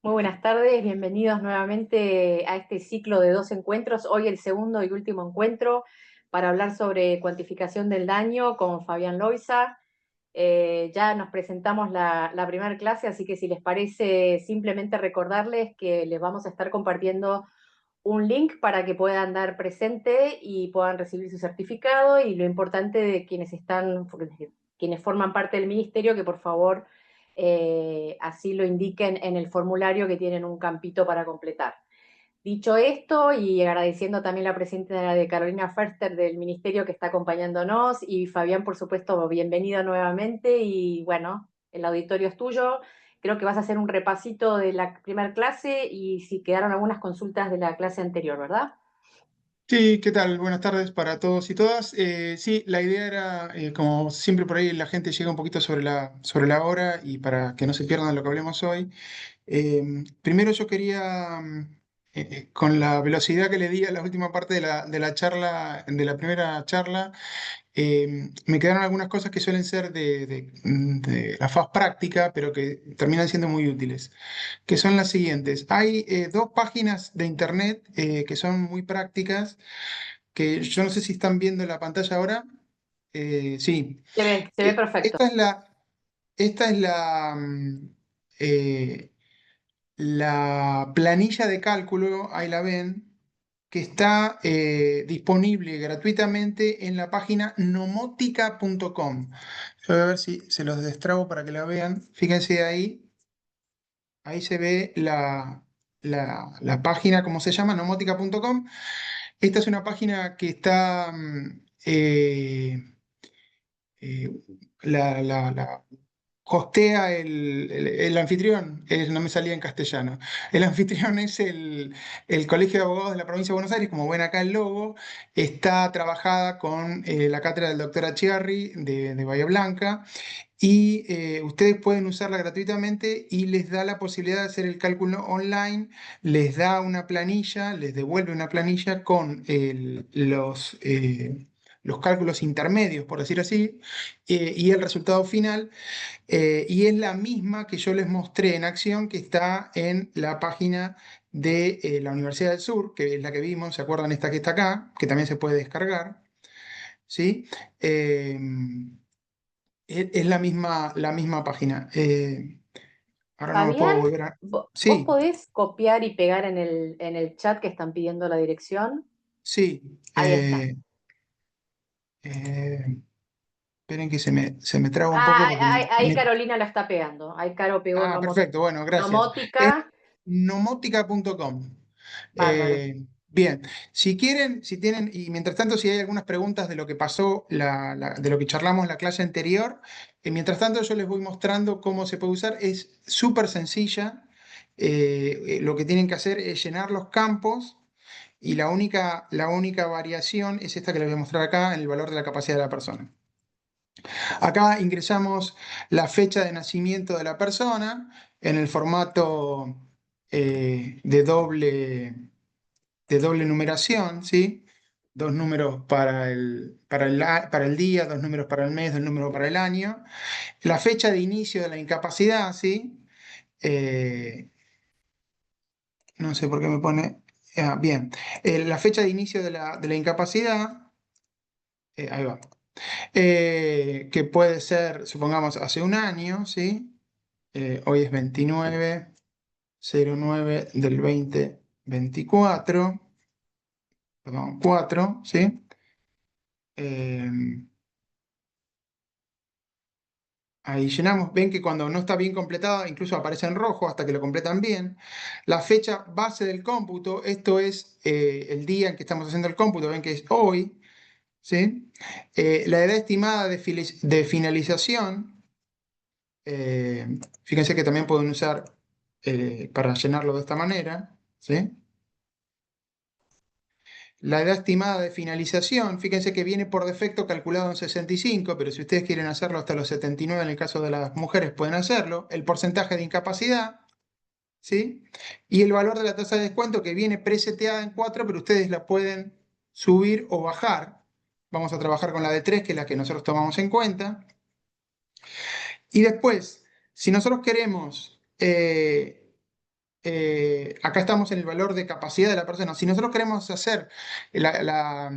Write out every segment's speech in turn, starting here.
Muy buenas tardes, bienvenidos nuevamente a este ciclo de dos encuentros. Hoy el segundo y último encuentro para hablar sobre cuantificación del daño con Fabián Loiza. Ya nos presentamos la primera clase, así que si les parece, simplemente recordarles que les vamos a estar compartiendo un link para que puedan dar presente y puedan recibir su certificado. Y lo importante de quienes forman parte del ministerio, que por favor así lo indiquen en el formulario, que tienen un campito para completar. Dicho esto, y agradeciendo también la presencia de Carolina Ferster del Ministerio que está acompañándonos, y Fabián, por supuesto, bienvenido nuevamente, y bueno, el auditorio es tuyo. Creo que vas a hacer un repasito de la primera clase y si quedaron algunas consultas de la clase anterior, ¿verdad? Sí, ¿qué tal? Buenas tardes para todos y todas. Sí, la idea era, como siempre por ahí la gente llega un poquito sobre la hora y para que no se pierdan lo que hablemos hoy. Primero yo quería, con la velocidad que le di a la última parte de la charla, de la primera charla, me quedaron algunas cosas que suelen ser de la faz práctica, pero que terminan siendo muy útiles, que son las siguientes. Hay dos páginas de internet que son muy prácticas, que yo no sé si están viendo en la pantalla ahora. Sí. Se ve perfecto. Esta es la planilla de cálculo, ahí la ven, que está disponible gratuitamente en la página nomotica.com. Yo voy a ver si se los destrabo para que la vean. Fíjense ahí se ve la página, ¿cómo se llama? Nomotica.com. Esta es una página que está, eh, la hostea el anfitrión, no me salía en castellano. El anfitrión es el Colegio de Abogados de la Provincia de Buenos Aires, como ven acá el logo. Está trabajada con la cátedra del doctor Achiarri de Bahía Blanca, y ustedes pueden usarla gratuitamente y les da la posibilidad de hacer el cálculo online. Les da una planilla, les devuelve una planilla con los cálculos intermedios, por decir así, y el resultado final. Y es la misma que yo les mostré en acción, que está en la página de la Universidad del Sur, que es la que vimos. ¿Se acuerdan? Esta que está acá, que también se puede descargar, ¿sí? Eh, es la misma página. Ahora no lo puedo Fabián, volver a... ¿vos Sí, podés copiar y pegar en el chat que están pidiendo la dirección? sí. Ahí está. Eh, esperen que se me traba un poco Ah, porque ahí Carolina la está pegando. Ahí Caro pegó perfecto, bueno, gracias. Es nomótica. nomótica.com. Bárbaro. Bien, si quieren, si tienen, y mientras tanto, si hay algunas preguntas de lo que pasó, de lo que charlamos la clase anterior, mientras tanto yo les voy mostrando cómo se puede usar. Es súper sencilla. Lo que tienen que hacer es llenar los campos, y la única variación es esta que les voy a mostrar acá, en el valor de la capacidad de la persona. Acá ingresamos la fecha de nacimiento de la persona en el formato de doble numeración, ¿sí? Dos números para el día, dos números para el mes, dos números para el año. La fecha de inicio de la incapacidad, ¿sí? Eh, no sé por qué me pone... bien. La fecha de inicio de la incapacidad, ahí va. Que puede ser, supongamos, hace un año, ¿sí? Hoy es 29/09 del 2024, perdón, 4, ¿sí? Eh, Ahí llenamos. Ven que cuando no está bien completado, incluso aparece en rojo hasta que lo completan bien. La fecha base del cómputo, esto es el día en que estamos haciendo el cómputo, ven que es hoy, ¿sí? La edad estimada de finalización, fíjense que también pueden usar para llenarlo de esta manera, ¿sí? La edad estimada de finalización, fíjense que viene por defecto calculado en 65, pero si ustedes quieren hacerlo hasta los 79, en el caso de las mujeres, pueden hacerlo. El porcentaje de incapacidad, ¿sí? Y el valor de la tasa de descuento, que viene preseteada en 4, pero ustedes la pueden subir o bajar. Vamos a trabajar con la de 3, que es la que nosotros tomamos en cuenta. Y después, si nosotros queremos acá estamos en el valor de capacidad de la persona. Si nosotros queremos hacer la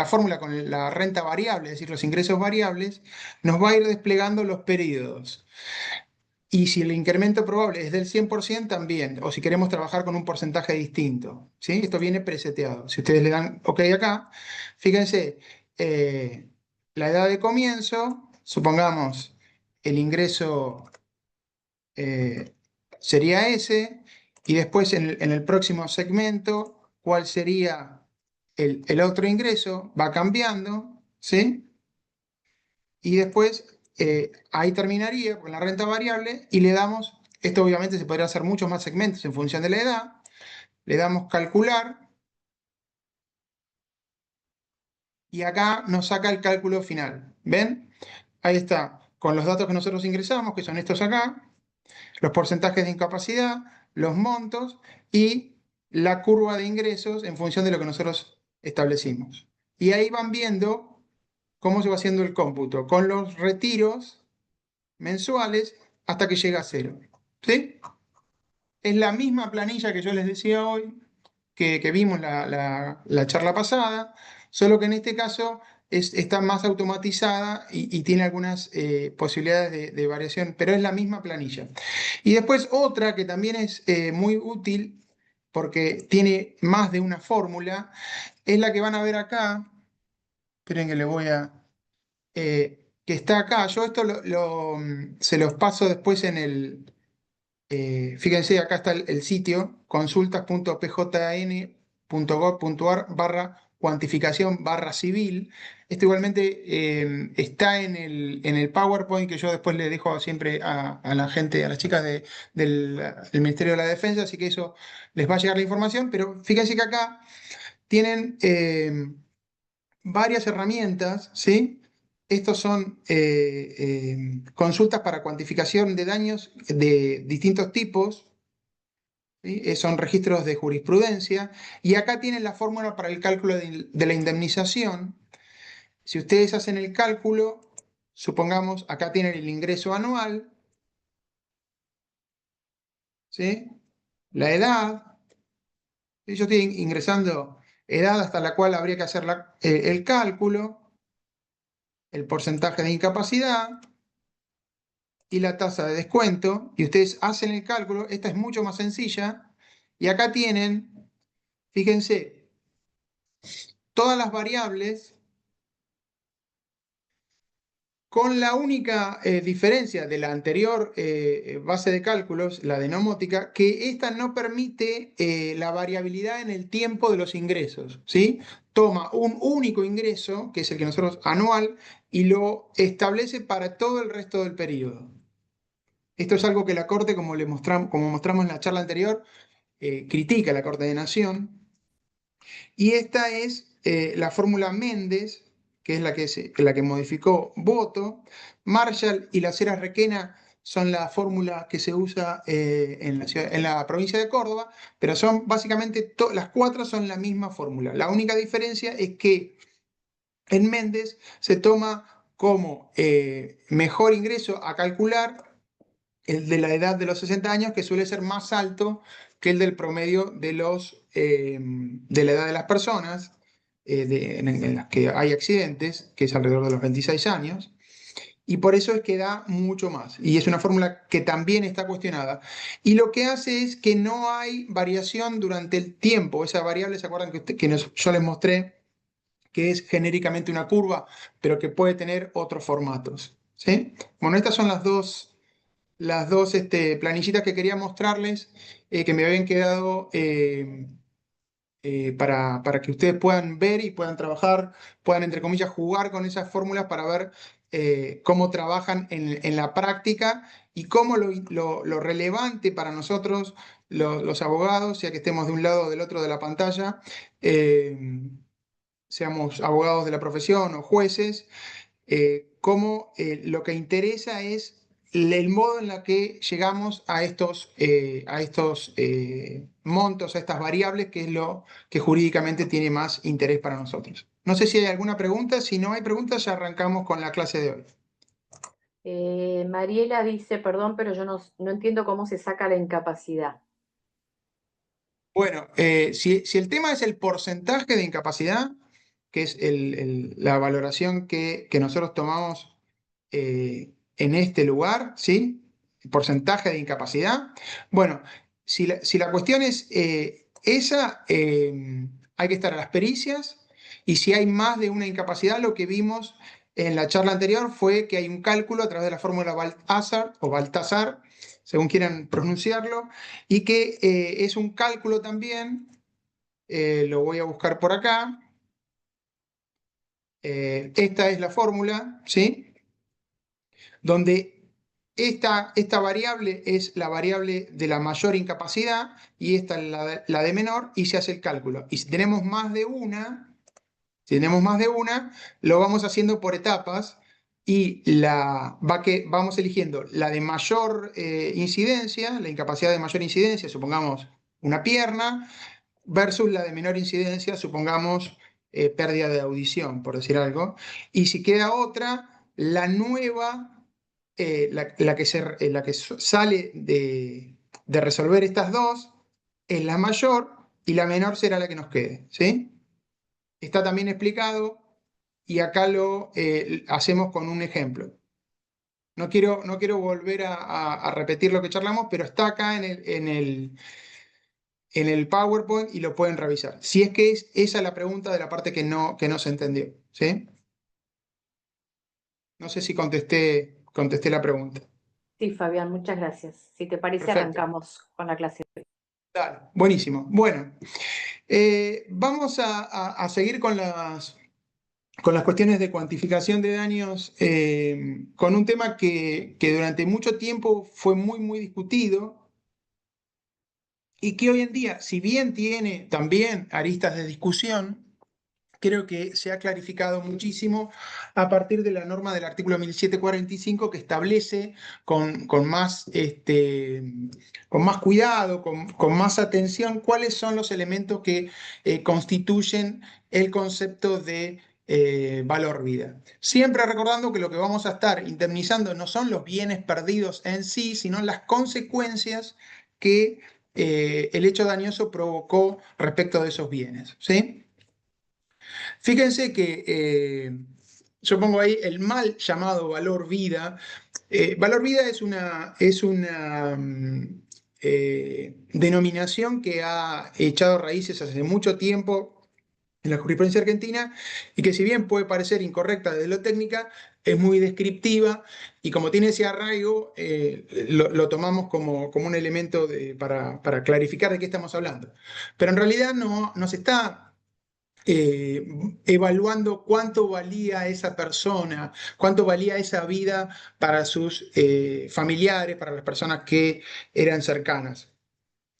fórmula con la renta variable, es decir, los ingresos variables, nos va a ir desplegando los periodos. Y si el incremento probable es del 100% también, o si queremos trabajar con un porcentaje distinto, ¿sí? Esto viene preseteado. Si ustedes le dan OK acá, fíjense, eh, la edad de comienzo, supongamos el ingreso sería ese, y después en el próximo segmento, ¿cuál sería el otro ingreso? Va cambiando, ¿sí? Y después ahí terminaría con la renta variable y le damos, esto obviamente se podría hacer muchos más segmentos en función de la edad, le damos calcular y acá nos saca el cálculo final. ¿Ven? Ahí está, con los datos que nosotros ingresamos, que son estos acá, los porcentajes de incapacidad, los montos y la curva de ingresos en función de lo que nosotros establecimos. Y ahí van viendo cómo se va haciendo el cómputo, con los retiros mensuales hasta que llega a cero. ¿Sí? Es la misma planilla que yo les decía hoy, que vimos la charla pasada, solo que en este caso está más automatizada y tiene algunas posibilidades de variación, pero es la misma planilla. Y después otra que también es muy útil porque tiene más de una fórmula, es la que van a ver acá. Esperen que le voy a... que está acá. Yo esto se los paso después en el, fíjense, acá está el sitio consultas.pjn.gov.ar barra cuantificación barra civil. Esto igualmente está en el PowerPoint que yo después le dejo siempre a la gente, a las chicas del Ministerio de la Defensa, así que eso les va a llegar la información, pero fíjense que acá tienen varias herramientas, ¿sí? Estos son consultas para cuantificación de daños de distintos tipos, ¿sí? Son registros de jurisprudencia. Y acá tienen la fórmula para el cálculo de la indemnización. Si ustedes hacen el cálculo, supongamos, acá tienen el ingreso anual, ¿sí? La edad. ¿Sí? Yo estoy ingresando edad hasta la cual habría que hacer el cálculo, el porcentaje de incapacidad y la tasa de descuento. Y ustedes hacen el cálculo. Esta es mucho más sencilla. Y acá tienen, fíjense, todas las variables con la única diferencia de la anterior base de cálculos, la de nomótica, que esta no permite la variabilidad en el tiempo de los ingresos, ¿sí? Toma un único ingreso, que es el que nosotros anual, y lo establece para todo el resto del periodo. Esto es algo que la Corte, como mostramos en la charla anterior, critica la Corte de Nación. Y esta es la fórmula Méndez, que es la que modificó Boto. Marshall y las Heras Requena son la fórmula que se usa en la provincia de Córdoba, pero son básicamente las cuatro son la misma fórmula. La única diferencia es que en Méndez se toma como mejor ingreso a calcular el de la edad de los 60 años, que suele ser más alto que el del promedio de la edad de las personas en las que hay accidentes, que es alrededor de los 26 años, y por eso es que da mucho más. Y es una fórmula que también está cuestionada. Y lo que hace es que no hay variación durante el tiempo. Esa variable, ¿se acuerdan yo les mostré? Que es genéricamente una curva, pero que puede tener otros formatos. ¿Sí? Bueno, estas son las dos planillitas que quería mostrarles, que me habían quedado para que ustedes puedan ver y puedan trabajar, puedan, entre comillas, jugar con esas fórmulas para ver cómo trabajan en la práctica y cómo lo relevante para nosotros, los abogados, ya que estemos de un lado o del otro de la pantalla, eh, seamos abogados de la profesión o jueces, cómo lo que interesa es el modo en el que llegamos a estos montos, a estas variables, que es lo que jurídicamente tiene más interés para nosotros. No sé si hay alguna pregunta. Si no hay preguntas, ya arrancamos con la clase de hoy. Mariela dice, perdón, pero yo no entiendo cómo se saca la incapacidad. Bueno, si el tema es el porcentaje de incapacidad, que es la valoración que nosotros tomamos en este lugar, ¿sí? Porcentaje de incapacidad. Bueno, si la cuestión es esa, hay que estar a las pericias y si hay más de una incapacidad, lo que vimos en la charla anterior fue que hay un cálculo a través de la fórmula Balthasar o Baltasar, según quieran pronunciarlo, y que es un cálculo también, lo voy a buscar por acá. Esta es la fórmula, ¿sí? Donde esta variable es la variable de la mayor incapacidad y esta es la de menor y se hace el cálculo. Y si tenemos más de una, lo vamos haciendo por etapas y vamos eligiendo la de mayor incidencia, la incapacidad de mayor incidencia, supongamos una pierna, versus la de menor incidencia, supongamos pérdida de audición, por decir algo. Y si queda otra, la nueva, la que sale de resolver estas dos, es la mayor y la menor será la que nos quede, ¿sí? Está también explicado y acá lo hacemos con un ejemplo. No quiero volver a repetir lo que charlamos, pero está acá en el PowerPoint y lo pueden revisar. Si es que es esa la pregunta de la parte que no se entendió, ¿sí? No sé si contesté la pregunta. Sí, Fabián, muchas gracias. Si te parece, Perfecto. arrancamos con la clase. Dale, buenísimo. Bueno, vamos a seguir con las cuestiones de cuantificación de daños, con un tema que durante mucho tiempo fue muy, muy discutido y que hoy en día, si bien tiene también aristas de discusión, creo que se ha clarificado muchísimo a partir de la norma del artículo 1745 que establece con más cuidado, con más atención, cuáles son los elementos que constituyen el concepto de valor vida. Siempre recordando que lo que vamos a estar indemnizando no son los bienes perdidos en sí, sino las consecuencias que el hecho dañoso provocó respecto de esos bienes, ¿sí? Fíjense que yo pongo ahí el mal llamado valor vida. Valor vida es una denominación que ha echado raíces hace mucho tiempo en la jurisprudencia argentina y que si bien puede parecer incorrecta desde lo técnica, es muy descriptiva y como tiene ese arraigo, lo tomamos como un elemento para clarificar de qué estamos hablando. Pero en realidad no se está eh, evaluando cuánto valía esa persona, cuánto valía esa vida para sus familiares, para las personas que eran cercanas,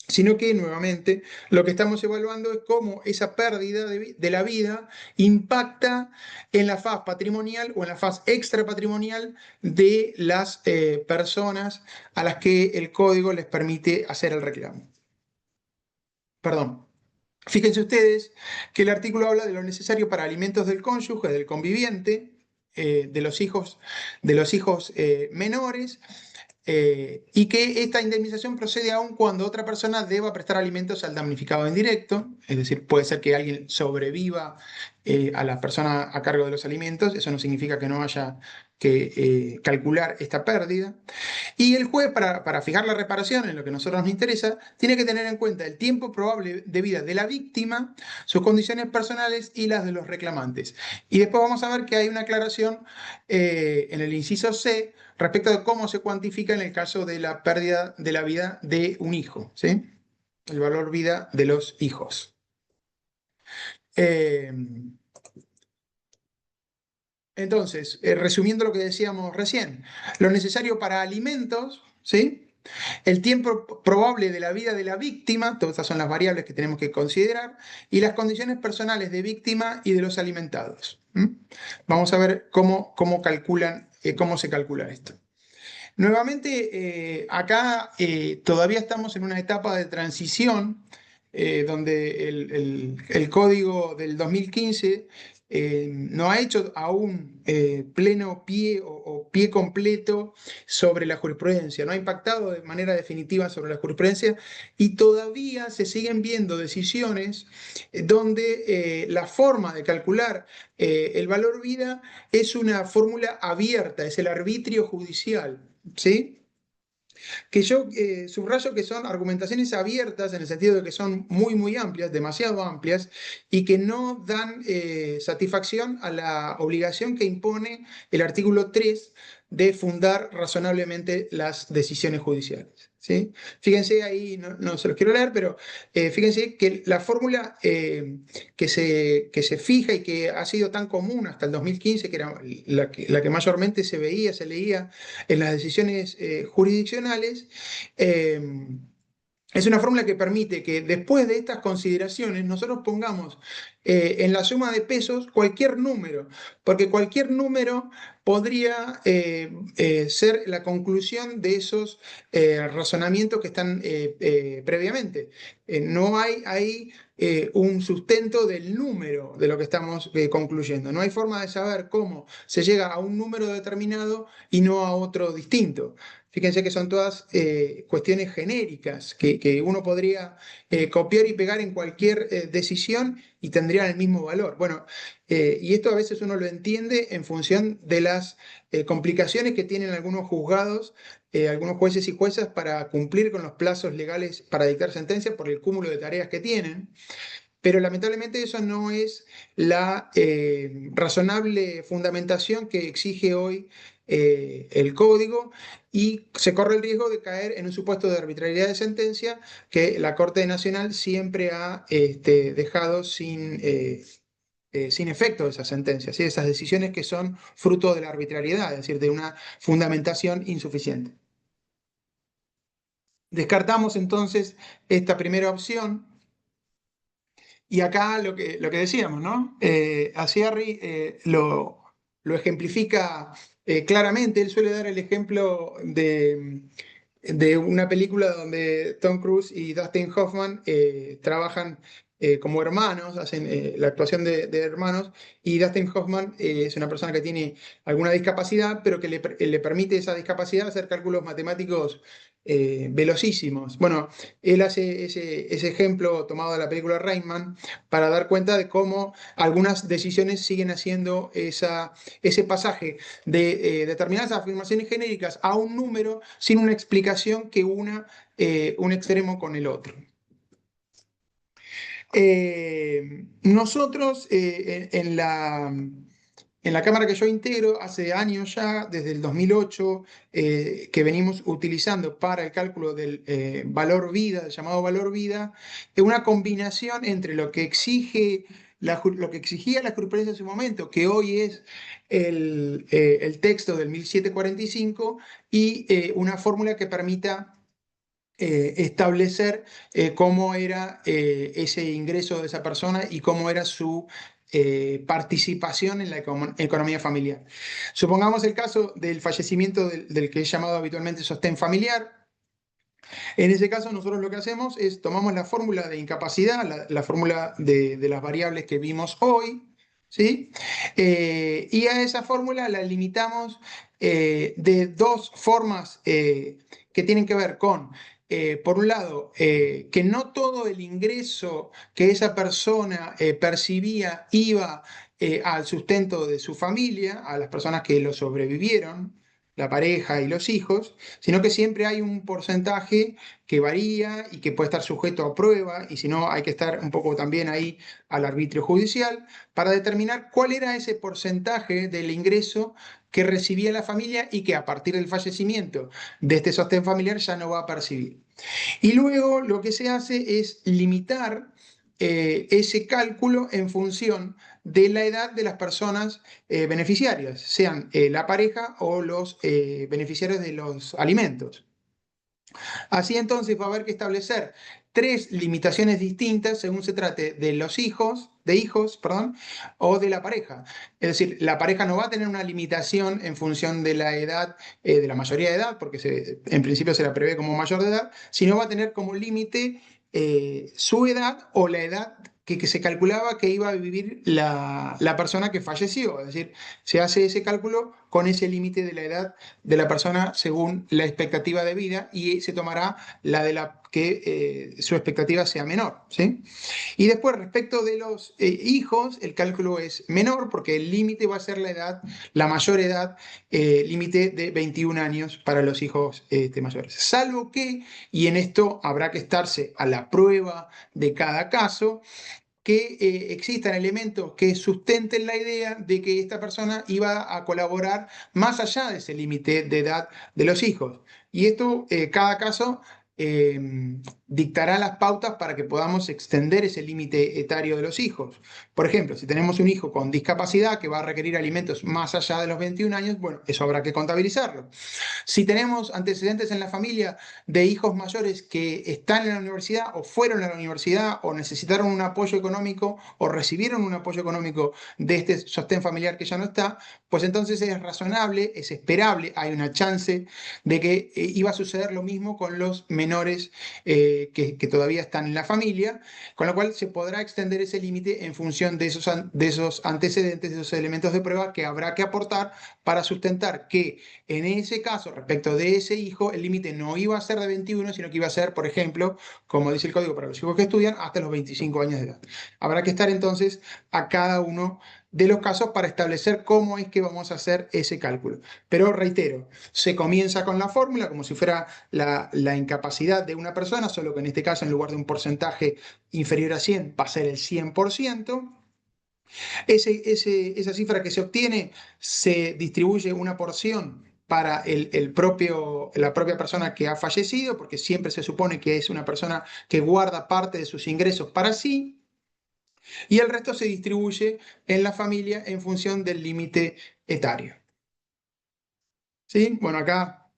sino que nuevamente lo que estamos evaluando es cómo esa pérdida de la vida impacta en la faz patrimonial o en la faz extrapatrimonial de las personas a las que el código les permite hacer el reclamo. Perdón. Fíjense ustedes que el artículo habla de lo necesario para alimentos del cónyuge, del conviviente, de los hijos menores, y que esta indemnización procede aun cuando otra persona deba prestar alimentos al damnificado en directo, es decir, puede ser que alguien sobreviva a la persona a cargo de los alimentos, eso no significa que no haya que calcular esta pérdida. Y el juez, para fijar la reparación en lo que a nosotros nos interesa, tiene que tener en cuenta el tiempo probable de vida de la víctima, sus condiciones personales y las de los reclamantes. Y después vamos a ver que hay una aclaración en el inciso C respecto de cómo se cuantifica en el caso de la pérdida de la vida de un hijo, ¿sí? El valor vida de los hijos. Eh, entonces, resumiendo lo que decíamos recién, lo necesario para alimentos, ¿sí? El tiempo probable de la vida de la víctima, todas estas son las variables que tenemos que considerar, y las condiciones personales de víctima y de los alimentados. Vamos a ver cómo se calcula esto. Nuevamente, acá todavía estamos en una etapa de transición donde el código del 2015 no ha hecho aún pleno pie o pie completo sobre la jurisprudencia, no ha impactado de manera definitiva sobre la jurisprudencia y todavía se siguen viendo decisiones donde la forma de calcular el valor vida es una fórmula abierta, es el arbitrio judicial, ¿sí? Que yo subrayo que son argumentaciones abiertas en el sentido de que son muy, muy amplias, demasiado amplias, y que no dan satisfacción a la obligación que impone el artículo 3 de fundar razonablemente las decisiones judiciales. ¿Sí? Fíjense ahí, no se los quiero leer, pero fíjense que la fórmula que se fija y que ha sido tan común hasta el 2015, que era la que mayormente se veía, se leía en las decisiones jurisdiccionales, eh, es una fórmula que permite que después de estas consideraciones nosotros pongamos en la suma de pesos cualquier número, porque cualquier número podría ser la conclusión de esos razonamientos que están previamente. No hay ahí un sustento del número de lo que estamos concluyendo. No hay forma de saber cómo se llega a un número determinado y no a otro distinto. Fíjense que son todas cuestiones genéricas que uno podría copiar y pegar en cualquier decisión y tendrían el mismo valor. Bueno, y esto a veces uno lo entiende en función de las complicaciones que tienen algunos juzgados, algunos jueces y juezas para cumplir con los plazos legales para dictar sentencia por el cúmulo de tareas que tienen. Pero lamentablemente eso no es la razonable fundamentación que exige hoy el código y se corre el riesgo de caer en un supuesto de arbitrariedad de sentencia que la Corte Nacional siempre ha dejado sin efecto de esas sentencias, ¿sí? Esas decisiones que son fruto de la arbitrariedad, es decir, de una fundamentación insuficiente. Descartamos entonces esta primera opción. Y acá lo que decíamos, ¿no? Aciarri lo ejemplifica claramente. Él suele dar el ejemplo de una película donde Tom Cruise y Dustin Hoffman trabajan como hermanos, hacen la actuación de hermanos, y Dustin Hoffman es una persona que tiene alguna discapacidad, pero que le permite esa discapacidad hacer cálculos matemáticos velocísimos. Bueno, él hace ese ejemplo tomado de la película Rainman para dar cuenta de cómo algunas decisiones siguen haciendo ese pasaje de determinadas afirmaciones genéricas a un número sin una explicación que una un extremo con el otro. Nosotros en la cámara que yo integro, hace años ya, desde el 2008, que venimos utilizando para el cálculo del valor vida, el llamado valor vida, una combinación entre lo que exige lo que exigía la jurisprudencia en su momento, que hoy es el texto del 1745, y una fórmula que permita establecer cómo era ese ingreso de esa persona y cómo era su participación en la economía familiar. Supongamos el caso del fallecimiento del que es llamado habitualmente sostén familiar. En ese caso, nosotros lo que hacemos es tomamos la fórmula de incapacidad, la fórmula de las variables que vimos hoy, ¿sí? Y a esa fórmula la limitamos de dos formas que tienen que ver con, por un lado, que no todo el ingreso que esa persona percibía iba al sustento de su familia, a las personas que lo sobrevivieron, la pareja y los hijos, sino que siempre hay un porcentaje que varía y que puede estar sujeto a prueba, y si no, hay que estar un poco también ahí al arbitrio judicial para determinar cuál era ese porcentaje del ingreso que recibía la familia y que a partir del fallecimiento de este sostén familiar ya no va a percibir. Y luego lo que se hace es limitar ese cálculo en función de la edad de las personas beneficiarias, sean la pareja o los beneficiarios de los alimentos. Así entonces va a haber que establecer tres limitaciones distintas según se trate de los hijos, perdón, o de la pareja. Es decir, la pareja no va a tener una limitación en función de la edad, de la mayoría de edad, porque en principio se la prevé como mayor de edad, sino va a tener como límite su edad o la edad que se calculaba que iba a vivir la persona que falleció. Es decir, se hace ese cálculo con ese límite de la edad de la persona según la expectativa de vida y se tomará la de la que su expectativa sea menor, ¿sí? Y después, respecto de los hijos, el cálculo es menor porque el límite va a ser la edad, la mayor edad, límite de 21 años para los hijos mayores. Salvo que, y en esto habrá que estarse a la prueba de cada caso, que existan elementos que sustenten la idea de que esta persona iba a colaborar más allá de ese límite de edad de los hijos. Y esto, cada caso, eh, dictará las pautas para que podamos extender ese límite etario de los hijos. Por ejemplo, si tenemos un hijo con discapacidad que va a requerir alimentos más allá de los 21 años, bueno, eso habrá que contabilizarlo. Si tenemos antecedentes en la familia de hijos mayores que están en la universidad o fueron a la universidad o necesitaron un apoyo económico o recibieron un apoyo económico de este sostén familiar que ya no está, pues entonces es razonable, es esperable, hay una chance de que iba a suceder lo mismo con los menores que todavía están en la familia, con lo cual se podrá extender ese límite en función de esos antecedentes, de esos elementos de prueba que habrá que aportar para sustentar que en ese caso, respecto de ese hijo, el límite no iba a ser de 21, sino que iba a ser, por ejemplo, como dice el código para los hijos que estudian, hasta los 25 años de edad. Habrá que estar entonces a cada uno de los casos para establecer cómo es que vamos a hacer ese cálculo. Pero reitero, se comienza con la fórmula como si fuera la incapacidad de una persona, solo que en este caso en lugar de un porcentaje inferior a 100 va a ser el 100%. Esa cifra que se obtiene se distribuye una porción para la propia persona que ha fallecido, porque siempre se supone que es una persona que guarda parte de sus ingresos para sí, y el resto se distribuye en la familia en función del límite etario. ¿Sí? Bueno, acá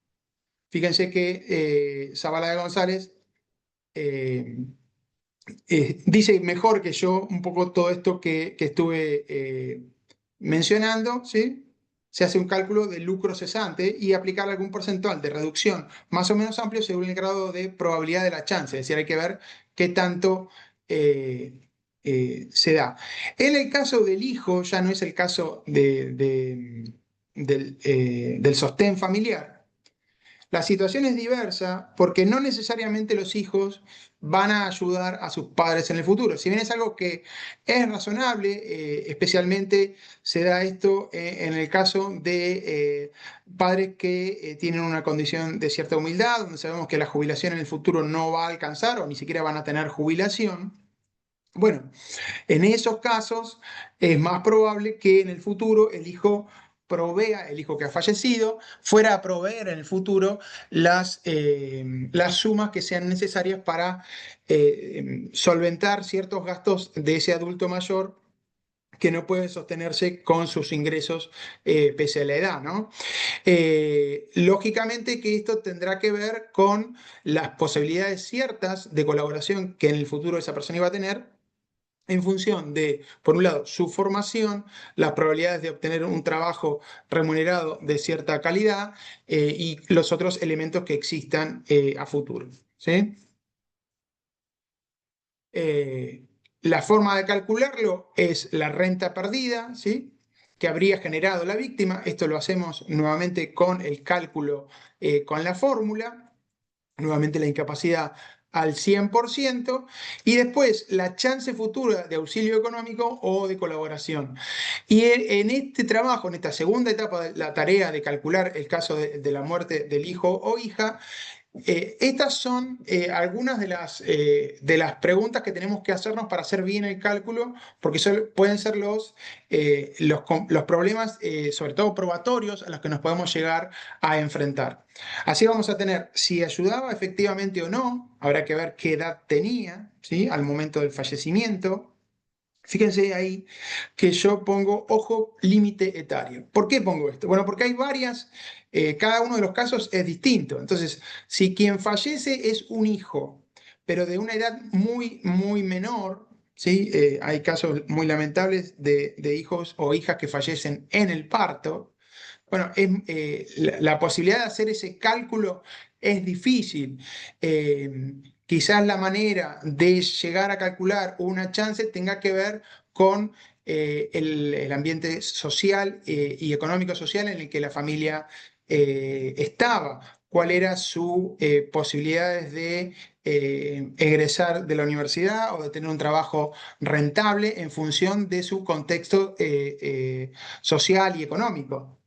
fíjense que Zavala de González eh, dice mejor que yo un poco todo esto que estuve mencionando, ¿sí? Se hace un cálculo de lucro cesante y aplicar algún porcentual de reducción más o menos amplio según el grado de probabilidad de la chance. Es decir, hay que ver qué tanto se da. En el caso del hijo, ya no es el caso del sostén familiar. La situación es diversa porque no necesariamente los hijos van a ayudar a sus padres en el futuro. Si bien es algo que es razonable, especialmente se da esto en el caso de padres que tienen una condición de cierta humildad, donde sabemos que la jubilación en el futuro no va a alcanzar o ni siquiera van a tener jubilación. Bueno, en esos casos es más probable que en el futuro el hijo provea, el hijo que ha fallecido, fuera a proveer en el futuro las sumas que sean necesarias para solventar ciertos gastos de ese adulto mayor que no puede sostenerse con sus ingresos pese a la edad, ¿no? Lógicamente que esto tendrá que ver con las posibilidades ciertas de colaboración que en el futuro esa persona iba a tener en función de, por un lado, su formación, las probabilidades de obtener un trabajo remunerado de cierta calidad y los otros elementos que existan a futuro. ¿Sí? Eh, la forma de calcularlo es la renta perdida, ¿sí? Que habría generado la víctima. Esto lo hacemos nuevamente con el cálculo, con la fórmula, nuevamente la incapacidad al 100%, y después la chance futura de auxilio económico o de colaboración. Y en este trabajo, en esta segunda etapa de la tarea de calcular el caso de la muerte del hijo o hija, estas son algunas de las preguntas que tenemos que hacernos para hacer bien el cálculo, porque pueden ser los problemas, sobre todo probatorios, a los que nos podemos llegar a enfrentar. Así vamos a tener si ayudaba efectivamente o no, habrá que ver qué edad tenía, ¿sí? Al momento del fallecimiento. Fíjense ahí que yo pongo, ojo, límite etario. ¿Por qué pongo esto? Bueno, porque hay varias, cada uno de los casos es distinto. Entonces, si quien fallece es un hijo, pero de una edad muy, muy menor, ¿sí? Hay casos muy lamentables de hijos o hijas que fallecen en el parto. Bueno, la posibilidad de hacer ese cálculo es difícil. Quizás la manera de llegar a calcular una chance tenga que ver con el ambiente social y económico social en el que la familia estaba, cuáles eran sus posibilidades de egresar de la universidad o de tener un trabajo rentable en función de su contexto social y económico.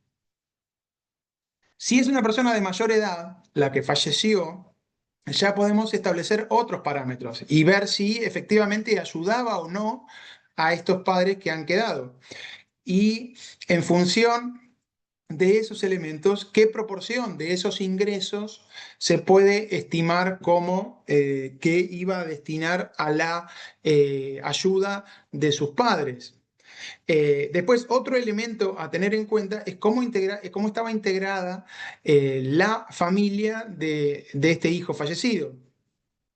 Si es una persona de mayor edad, la que falleció, ya podemos establecer otros parámetros y ver si efectivamente ayudaba o no a estos padres que han quedado. Y en función de esos elementos, qué proporción de esos ingresos se puede estimar como que iba a destinar a la ayuda de sus padres. Después, otro elemento a tener en cuenta es cómo estaba integrada la familia de este hijo fallecido.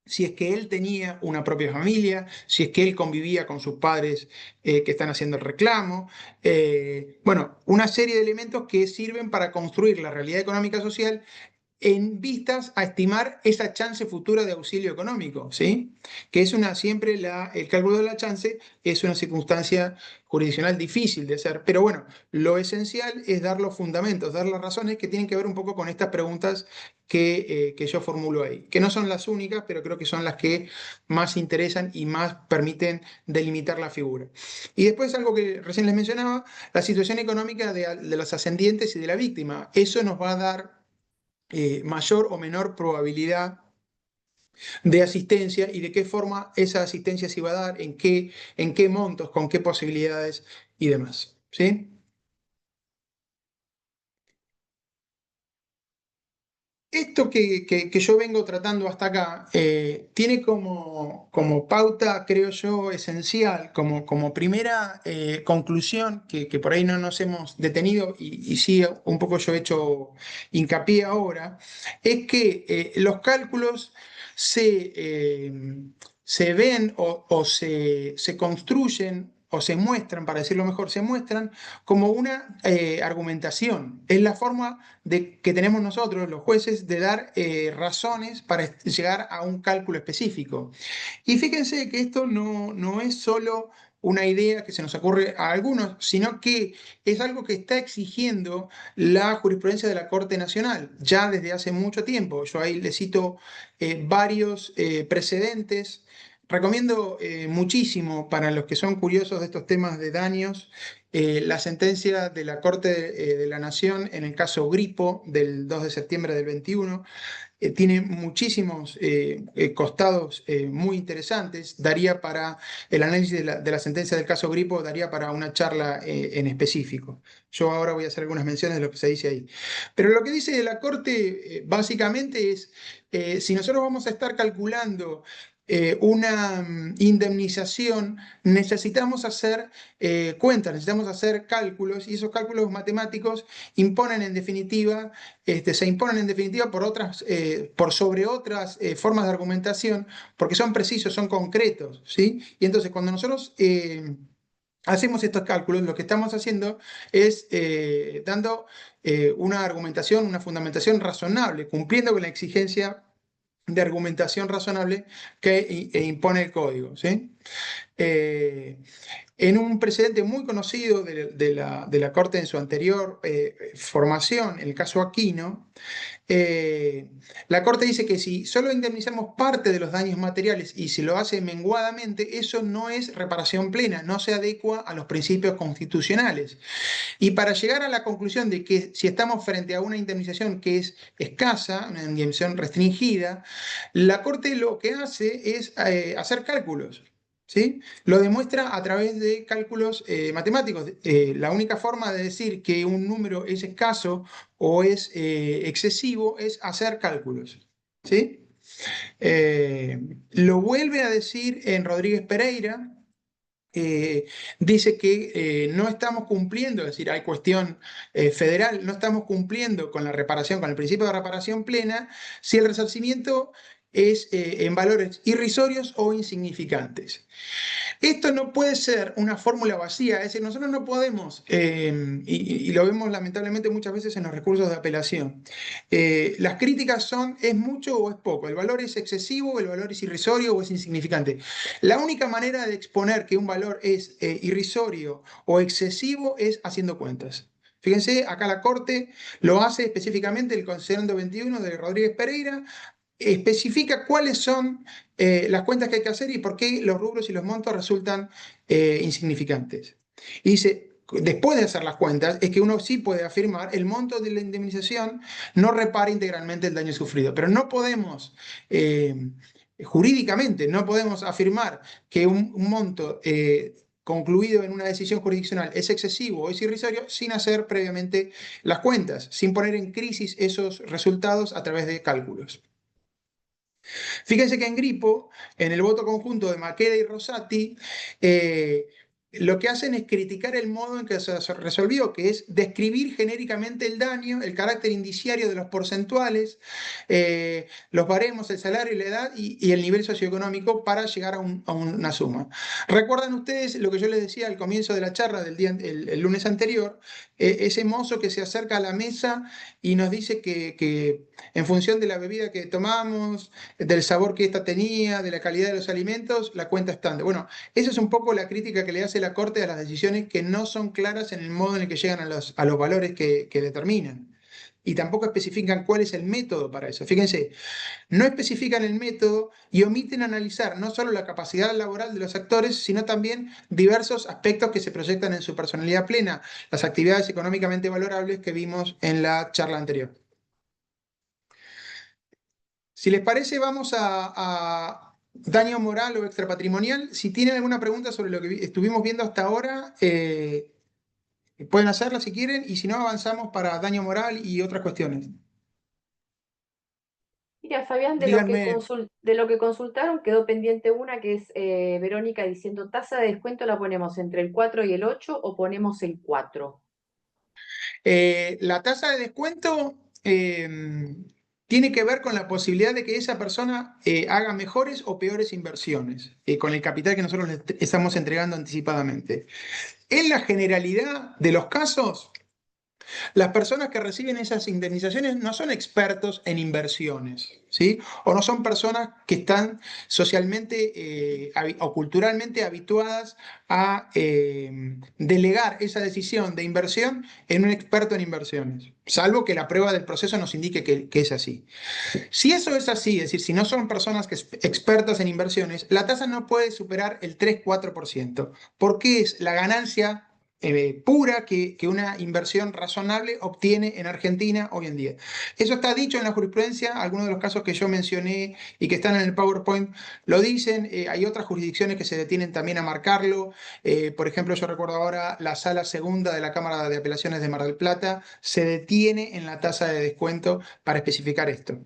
Si es que él tenía una propia familia, si es que él convivía con sus padres que están haciendo el reclamo. Bueno, una serie de elementos que sirven para construir la realidad económica social en vistas a estimar esa chance futura de auxilio económico, ¿sí? Que es siempre el cálculo de la chance es una circunstancia jurisdiccional difícil de hacer, pero bueno, lo esencial es dar los fundamentos, dar las razones que tienen que ver un poco con estas preguntas que yo formulo ahí, que no son las únicas, pero creo que son las que más interesan y más permiten delimitar la figura. Y después algo que recién les mencionaba, la situación económica de los ascendientes y de la víctima. Eso nos va a dar mayor o menor probabilidad de asistencia y de qué forma esa asistencia se va a dar, en qué montos, con qué posibilidades y demás. ¿Sí? Esto que yo vengo tratando hasta acá tiene como pauta, creo yo, esencial, como primera conclusión que por ahí no nos hemos detenido y sí un poco yo he hecho hincapié ahora, es que los cálculos se, eh, se ven o se construyen o se muestran, para decirlo mejor, se muestran como una argumentación. Es la forma que tenemos nosotros, los jueces, de dar razones para llegar a un cálculo específico. Y fíjense que esto no es solo una idea que se nos ocurre a algunos, sino que es algo que está exigiendo la jurisprudencia de la Corte Nacional ya desde hace mucho tiempo. Yo ahí le cito varios precedentes. Recomiendo muchísimo para los que son curiosos de estos temas de daños la sentencia de la Corte de la Nación en el caso Gripo del 2 de septiembre del 21 tiene muchísimos costados muy interesantes. Daría para el análisis de la sentencia del caso Gripo, daría para una charla en específico. Yo ahora voy a hacer algunas menciones de lo que se dice ahí. Pero lo que dice la Corte básicamente es, si nosotros vamos a estar calculando una indemnización, necesitamos hacer cuentas, necesitamos hacer cálculos y esos cálculos matemáticos imponen en definitiva se imponen en definitiva por sobre otras formas de argumentación, porque son precisos, son concretos, ¿sí? Y entonces cuando nosotros hacemos estos cálculos, lo que estamos haciendo es dando una argumentación, una fundamentación razonable, cumpliendo con la exigencia de argumentación razonable que impone el código, ¿sí? Eh, en un precedente muy conocido de la Corte en su anterior formación, el caso Aquino, eh, la Corte dice que si solo indemnizamos parte de los daños materiales y si lo hace menguadamente, eso no es reparación plena, no se adecua a los principios constitucionales. Y para llegar a la conclusión de que si estamos frente a una indemnización que es escasa, una indemnización restringida, la Corte lo que hace es hacer cálculos. ¿Sí? Lo demuestra a través de cálculos matemáticos. La única forma de decir que un número es escaso o es excesivo es hacer cálculos. ¿Sí? Lo vuelve a decir en Rodríguez Pereira, dice que no estamos cumpliendo, es decir, hay cuestión federal, no estamos cumpliendo con la reparación, con el principio de reparación plena, si el resarcimiento es en valores irrisorios o insignificantes. Esto no puede ser una fórmula vacía, es decir, nosotros no podemos, y lo vemos lamentablemente muchas veces en los recursos de apelación, las críticas son, ¿es mucho o es poco? ¿El valor es excesivo, el valor es irrisorio o es insignificante? La única manera de exponer que un valor es irrisorio o excesivo es haciendo cuentas. Fíjense, acá la Corte lo hace específicamente el considerando 21 de Rodríguez Pereira, especifica cuáles son las cuentas que hay que hacer y por qué los rubros y los montos resultan insignificantes. Y dice, después de hacer las cuentas, es que uno sí puede afirmar el monto de la indemnización no repara integralmente el daño sufrido, pero no podemos, jurídicamente, no podemos afirmar que un monto concluido en una decisión jurisdiccional es excesivo o es irrisorio sin hacer previamente las cuentas, sin poner en crisis esos resultados a través de cálculos. Fíjense que en Gripo, en el voto conjunto de Maqueda y Rosati, lo que hacen es criticar el modo en que se resolvió, que es describir genéricamente el daño, el carácter indiciario de los porcentuales, los baremos, el salario y la edad y el nivel socioeconómico para llegar a una suma. ¿Recuerdan ustedes lo que yo les decía al comienzo de la charla del día, el lunes anterior? Ese mozo que se acerca a la mesa y nos dice que en función de la bebida que tomamos, del sabor que ésta tenía, de la calidad de los alimentos, la cuenta estándar. Bueno, esa es un poco la crítica que le hace la Corte a las decisiones que no son claras en el modo en el que llegan a los valores que determinan. Y tampoco especifican cuál es el método para eso. Fíjense, no especifican el método y omiten analizar no solo la capacidad laboral de los actores, sino también diversos aspectos que se proyectan en su personalidad plena, las actividades económicamente valorables que vimos en la charla anterior. Si les parece, vamos a daño moral o extrapatrimonial. Si tienen alguna pregunta sobre lo que estuvimos viendo hasta ahora, pueden hacerla si quieren, y si no, avanzamos para daño moral y otras cuestiones. Mira, Fabián, Díganme, de lo que consultaron quedó pendiente una que es Verónica diciendo tasa de descuento la ponemos entre el 4 y el 8 o ponemos el 4. la tasa de descuento tiene que ver con la posibilidad de que esa persona haga mejores o peores inversiones con el capital que nosotros le estamos entregando anticipadamente. En la generalidad de los casos, las personas que reciben esas indemnizaciones no son expertos en inversiones, ¿sí? O no son personas que están socialmente o culturalmente habituadas a delegar esa decisión de inversión en un experto en inversiones, salvo que la prueba del proceso nos indique que es así. Si eso es así, es decir, si no son personas expertas en inversiones, la tasa no puede superar el 3-4%, porque es la ganancia pura que una inversión razonable obtiene en Argentina hoy en día. Eso está dicho en la jurisprudencia, algunos de los casos que yo mencioné y que están en el PowerPoint lo dicen, hay otras jurisdicciones que se detienen también a marcarlo, por ejemplo, yo recuerdo ahora la Sala Segunda de la Cámara de Apelaciones de Mar del Plata se detiene en la tasa de descuento para especificar esto.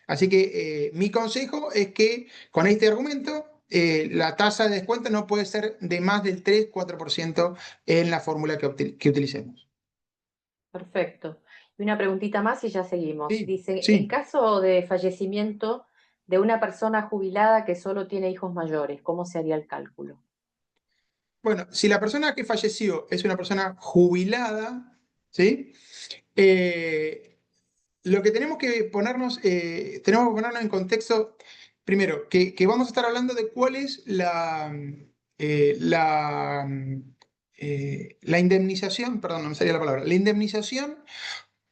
Así que mi consejo es que con este argumento la tasa de descuento no puede ser de más del 3-4% en la fórmula que utilicemos. Perfecto. Y una preguntita más y ya seguimos. Sí, Dice, en sí. caso de fallecimiento de una persona jubilada que solo tiene hijos mayores, ¿cómo se haría el cálculo? Bueno, si la persona que falleció es una persona jubilada, ¿sí? Eh, lo que tenemos que ponernos en contexto, primero, que vamos a estar hablando de cuál es eh, la, la indemnización, perdón, no me salía la palabra, la indemnización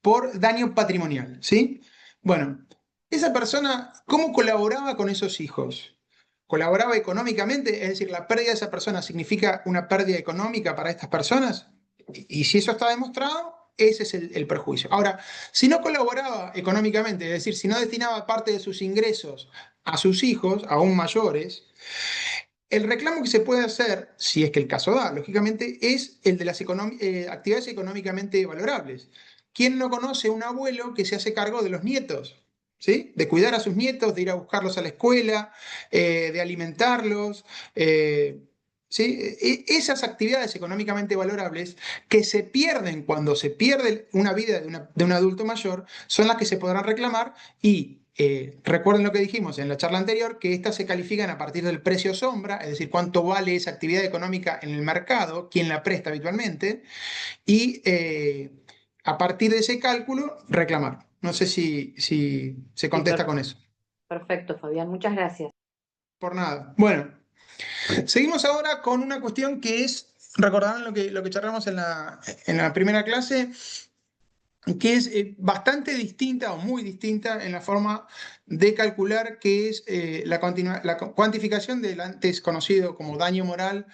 por daño patrimonial, ¿sí? Bueno, esa persona, ¿cómo colaboraba con esos hijos? ¿Colaboraba económicamente? Es decir, ¿la pérdida de esa persona significa una pérdida económica para estas personas? Y si eso está demostrado, ese es el perjuicio. Ahora, si no colaboraba económicamente, es decir, si no destinaba parte de sus ingresos a sus hijos, aún mayores, el reclamo que se puede hacer, si es que el caso da, lógicamente, es el de las actividades económicamente valorables. ¿Quién no conoce un abuelo que se hace cargo de los nietos? ¿Sí? De cuidar a sus nietos, de ir a buscarlos a la escuela, de alimentarlos. ¿sí? Esas actividades económicamente valorables que se pierden cuando se pierde una vida de un adulto mayor son las que se podrán reclamar y recuerden lo que dijimos en la charla anterior, que estas se califican a partir del precio sombra, es decir, cuánto vale esa actividad económica en el mercado, quién la presta habitualmente, y a partir de ese cálculo reclamar. No sé si se Sí, contesta con eso. perfecto, Fabián, muchas gracias. Por nada. Bueno, seguimos ahora con una cuestión que es, recordarán lo que charlamos en la primera clase, que es bastante distinta o muy distinta en la forma de calcular, que es la cuantificación del antes conocido como daño moral,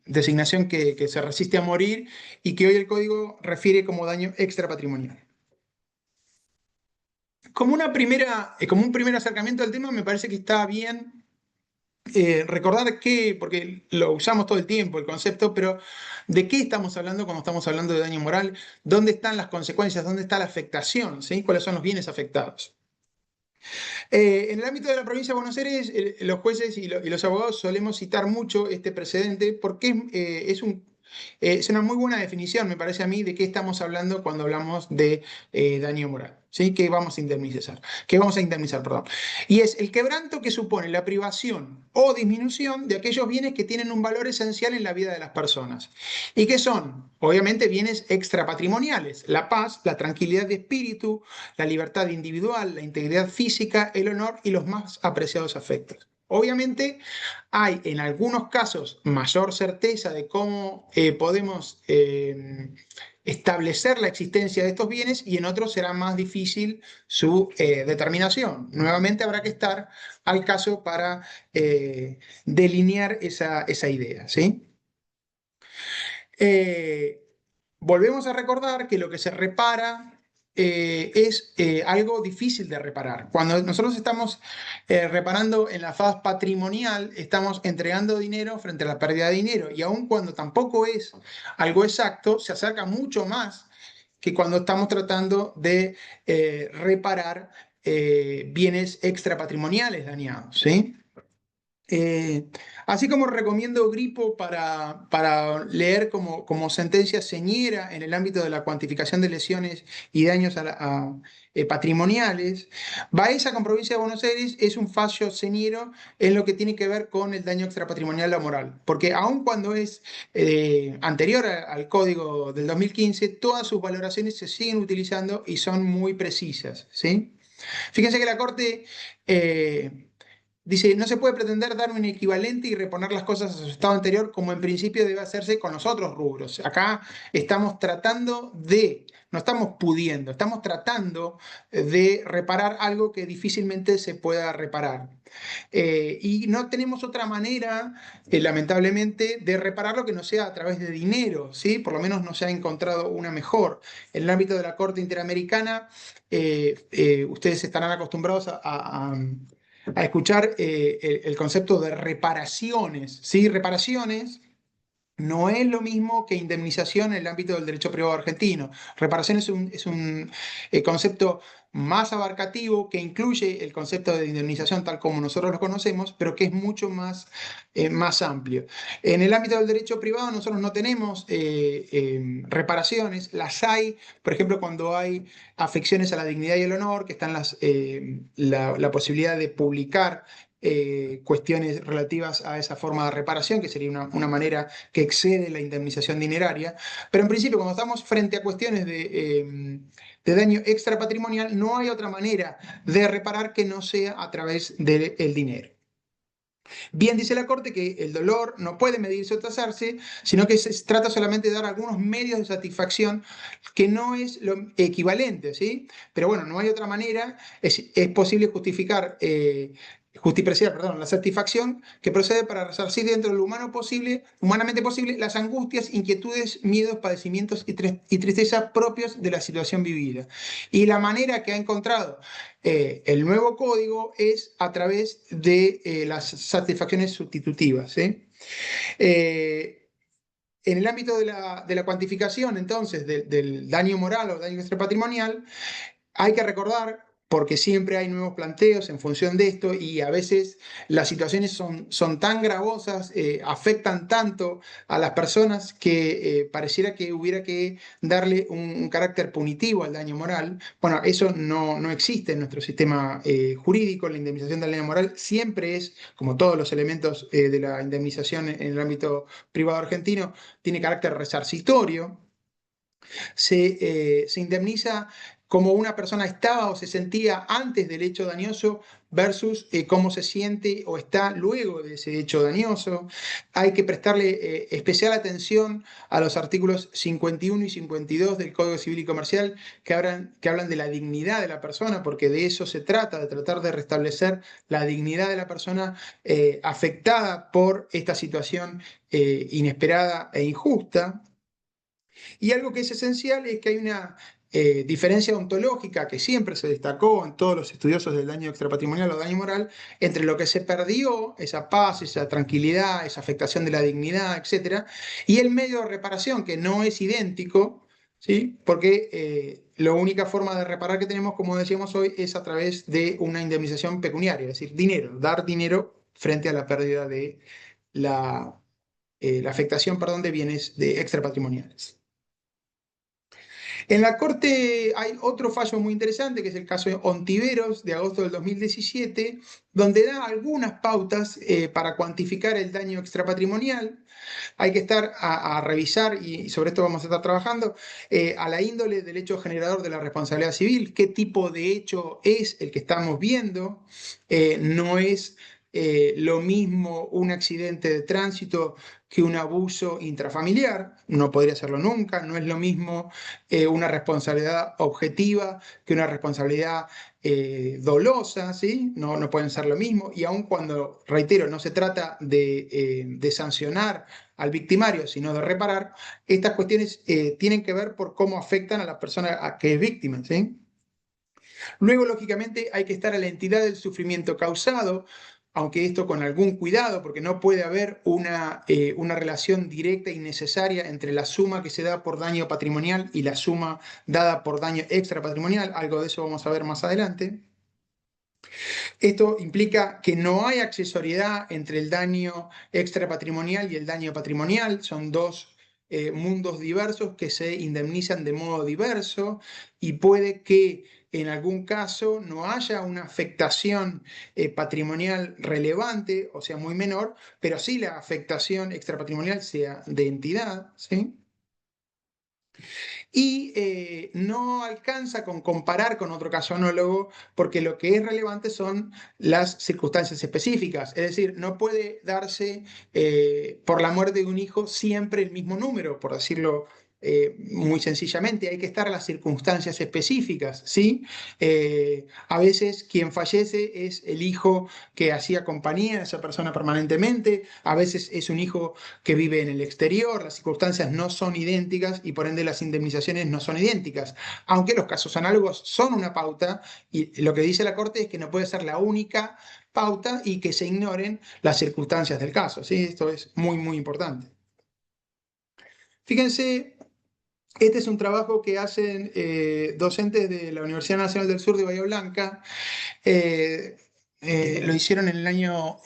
designación que se resiste a morir y que hoy el código refiere como daño extrapatrimonial. Como un primer acercamiento al tema, me parece que está bien recordar que, porque lo usamos todo el tiempo, el concepto, pero ¿de qué estamos hablando cuando estamos hablando de daño moral? ¿Dónde están las consecuencias? ¿Dónde está la afectación? ¿Sí? ¿Cuáles son los bienes afectados? En el ámbito de la provincia de Buenos Aires, los jueces y los abogados solemos citar mucho este precedente porque es una muy buena definición, me parece a mí, de qué estamos hablando cuando hablamos de daño moral. ¿Sí? ¿Qué vamos a indemnizar? ¿Qué vamos a indemnizar, perdón? Y es el quebranto que supone la privación o disminución de aquellos bienes que tienen un valor esencial en la vida de las personas. ¿Y qué son? Obviamente bienes extrapatrimoniales, la paz, la tranquilidad de espíritu, la libertad individual, la integridad física, el honor y los más apreciados afectos. Obviamente hay en algunos casos mayor certeza de cómo podemos establecer la existencia de estos bienes y en otros será más difícil su determinación. Nuevamente habrá que estar al caso para delinear esa idea, ¿sí? Eh, Volvemos a recordar que lo que se repara es algo difícil de reparar. Cuando nosotros estamos reparando en la faz patrimonial, estamos entregando dinero frente a la pérdida de dinero. Y aun cuando tampoco es algo exacto, se acerca mucho más que cuando estamos tratando de reparar bienes extrapatrimoniales dañados, ¿sí? Eh, Así como recomiendo Gripo para leer como sentencia señera en el ámbito de la cuantificación de lesiones y daños patrimoniales, Baeza con Provincia de Buenos Aires es un fallo señero en lo que tiene que ver con el daño extrapatrimonial o moral, porque aun cuando es anterior al código del 2015, todas sus valoraciones se siguen utilizando y son muy precisas, ¿sí? Fíjense que la Corte dice, no se puede pretender dar un equivalente y reponer las cosas a su estado anterior como en principio debe hacerse con los otros rubros. Acá estamos tratando de, no estamos pudiendo, estamos tratando de reparar algo que difícilmente se pueda reparar. Y no tenemos otra manera, lamentablemente, de repararlo que no sea a través de dinero, ¿sí? Por lo menos no se ha encontrado una mejor. En el ámbito de la Corte Interamericana, ustedes estarán acostumbrados a escuchar el concepto de reparaciones, ¿sí? Reparaciones no es lo mismo que indemnización en el ámbito del derecho privado argentino. Reparación es un concepto más abarcativo que incluye el concepto de indemnización tal como nosotros lo conocemos, pero que es mucho más amplio. En el ámbito del derecho privado nosotros no tenemos reparaciones, las hay, por ejemplo, cuando hay afecciones a la dignidad y el honor, que están la posibilidad de publicar cuestiones relativas a esa forma de reparación, que sería una manera que excede la indemnización dineraria. Pero en principio, cuando estamos frente a cuestiones de daño extrapatrimonial, no hay otra manera de reparar que no sea a través del dinero. Bien dice la Corte que el dolor no puede medirse o tasarse, sino que se trata solamente de dar algunos medios de satisfacción que no es lo equivalente, ¿sí? Pero bueno, no hay otra manera, es posible justificar, justipreciar, perdón, la satisfacción que procede para resarcir dentro de lo humanamente posible, las angustias, inquietudes, miedos, padecimientos y tristeza propios de la situación vivida. Y la manera que ha encontrado el nuevo código es a través de las satisfacciones sustitutivas, ¿sí? Eh, en el ámbito de la cuantificación, entonces, del daño moral o daño extrapatrimonial, hay que recordar porque siempre hay nuevos planteos en función de esto y a veces las situaciones son tan gravosas, afectan tanto a las personas que pareciera que hubiera que darle un carácter punitivo al daño moral. Bueno, eso no existe en nuestro sistema jurídico. La indemnización del daño moral siempre es, como todos los elementos de la indemnización en el ámbito privado argentino, tiene carácter resarcitorio. Se indemniza como una persona estaba o se sentía antes del hecho dañoso versus cómo se siente o está luego de ese hecho dañoso. Hay que prestarle especial atención a los artículos 51 y 52 del Código Civil y Comercial que hablan de la dignidad de la persona, porque de eso se trata, de tratar de restablecer la dignidad de la persona afectada por esta situación inesperada e injusta. Y algo que es esencial es que hay una diferencia ontológica que siempre se destacó en todos los estudiosos del daño extrapatrimonial o daño moral, entre lo que se perdió, esa paz, esa tranquilidad, esa afectación de la dignidad, etcétera, y el medio de reparación, que no es idéntico, ¿sí? Porque la única forma de reparar que tenemos, como decíamos hoy, es a través de una indemnización pecuniaria, es decir, dinero, dar dinero frente a la pérdida de la, la afectación, perdón, de bienes de extrapatrimoniales. En la Corte hay otro fallo muy interesante, que es el caso de Ontiveros, de agosto del 2017, donde da algunas pautas para cuantificar el daño extrapatrimonial. Hay que estar a revisar, y sobre esto vamos a estar trabajando, a la índole del hecho generador de la responsabilidad civil, qué tipo de hecho es el que estamos viendo. No es lo mismo un accidente de tránsito que un abuso intrafamiliar, no podría serlo nunca. No es lo mismo una responsabilidad objetiva que una responsabilidad dolosa, ¿sí? No pueden ser lo mismo, y aun cuando, reitero, no se trata de sancionar al victimario, sino de reparar, estas cuestiones tienen que ver por cómo afectan a la persona a que es víctima, ¿sí? Luego, lógicamente, hay que estar a la entidad del sufrimiento causado, aunque esto con algún cuidado, porque no puede haber una relación directa y necesaria entre la suma que se da por daño patrimonial y la suma dada por daño extrapatrimonial. Algo de eso vamos a ver más adelante. Esto implica que no hay accesoriedad entre el daño extrapatrimonial y el daño patrimonial. Son dos mundos diversos que se indemnizan de modo diverso, y puede que en algún caso no haya una afectación patrimonial relevante, o sea, muy menor, pero sí la afectación extrapatrimonial sea de entidad, ¿sí? Y no alcanza con comparar con otro caso anólogo, porque lo que es relevante son las circunstancias específicas. Es decir, no puede darse por la muerte de un hijo siempre el mismo número, por decirlo muy sencillamente. Hay que estar a las circunstancias específicas, ¿sí? A veces quien fallece es el hijo que hacía compañía a esa persona permanentemente, a veces es un hijo que vive en el exterior. Las circunstancias no son idénticas y por ende las indemnizaciones no son idénticas, aunque los casos análogos son una pauta, y lo que dice la Corte es que no puede ser la única pauta y que se ignoren las circunstancias del caso, ¿sí? Esto es muy, muy importante. Fíjense, este es un trabajo que hacen docentes de la Universidad Nacional del Sur de Bahía Blanca. Eh, lo hicieron en el año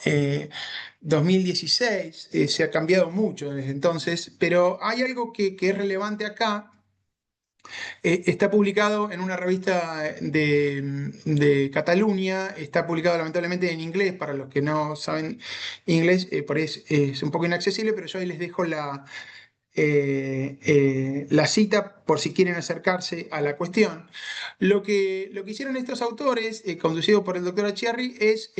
2016. Se ha cambiado mucho desde entonces, pero hay algo que es relevante acá. Está publicado en una revista de Cataluña. Está publicado lamentablemente en inglés. Para los que no saben inglés, por ahí es un poco inaccesible, pero yo ahí les dejo la cita por si quieren acercarse a la cuestión. Lo que hicieron estos autores, conducidos por el doctor Achiarri, es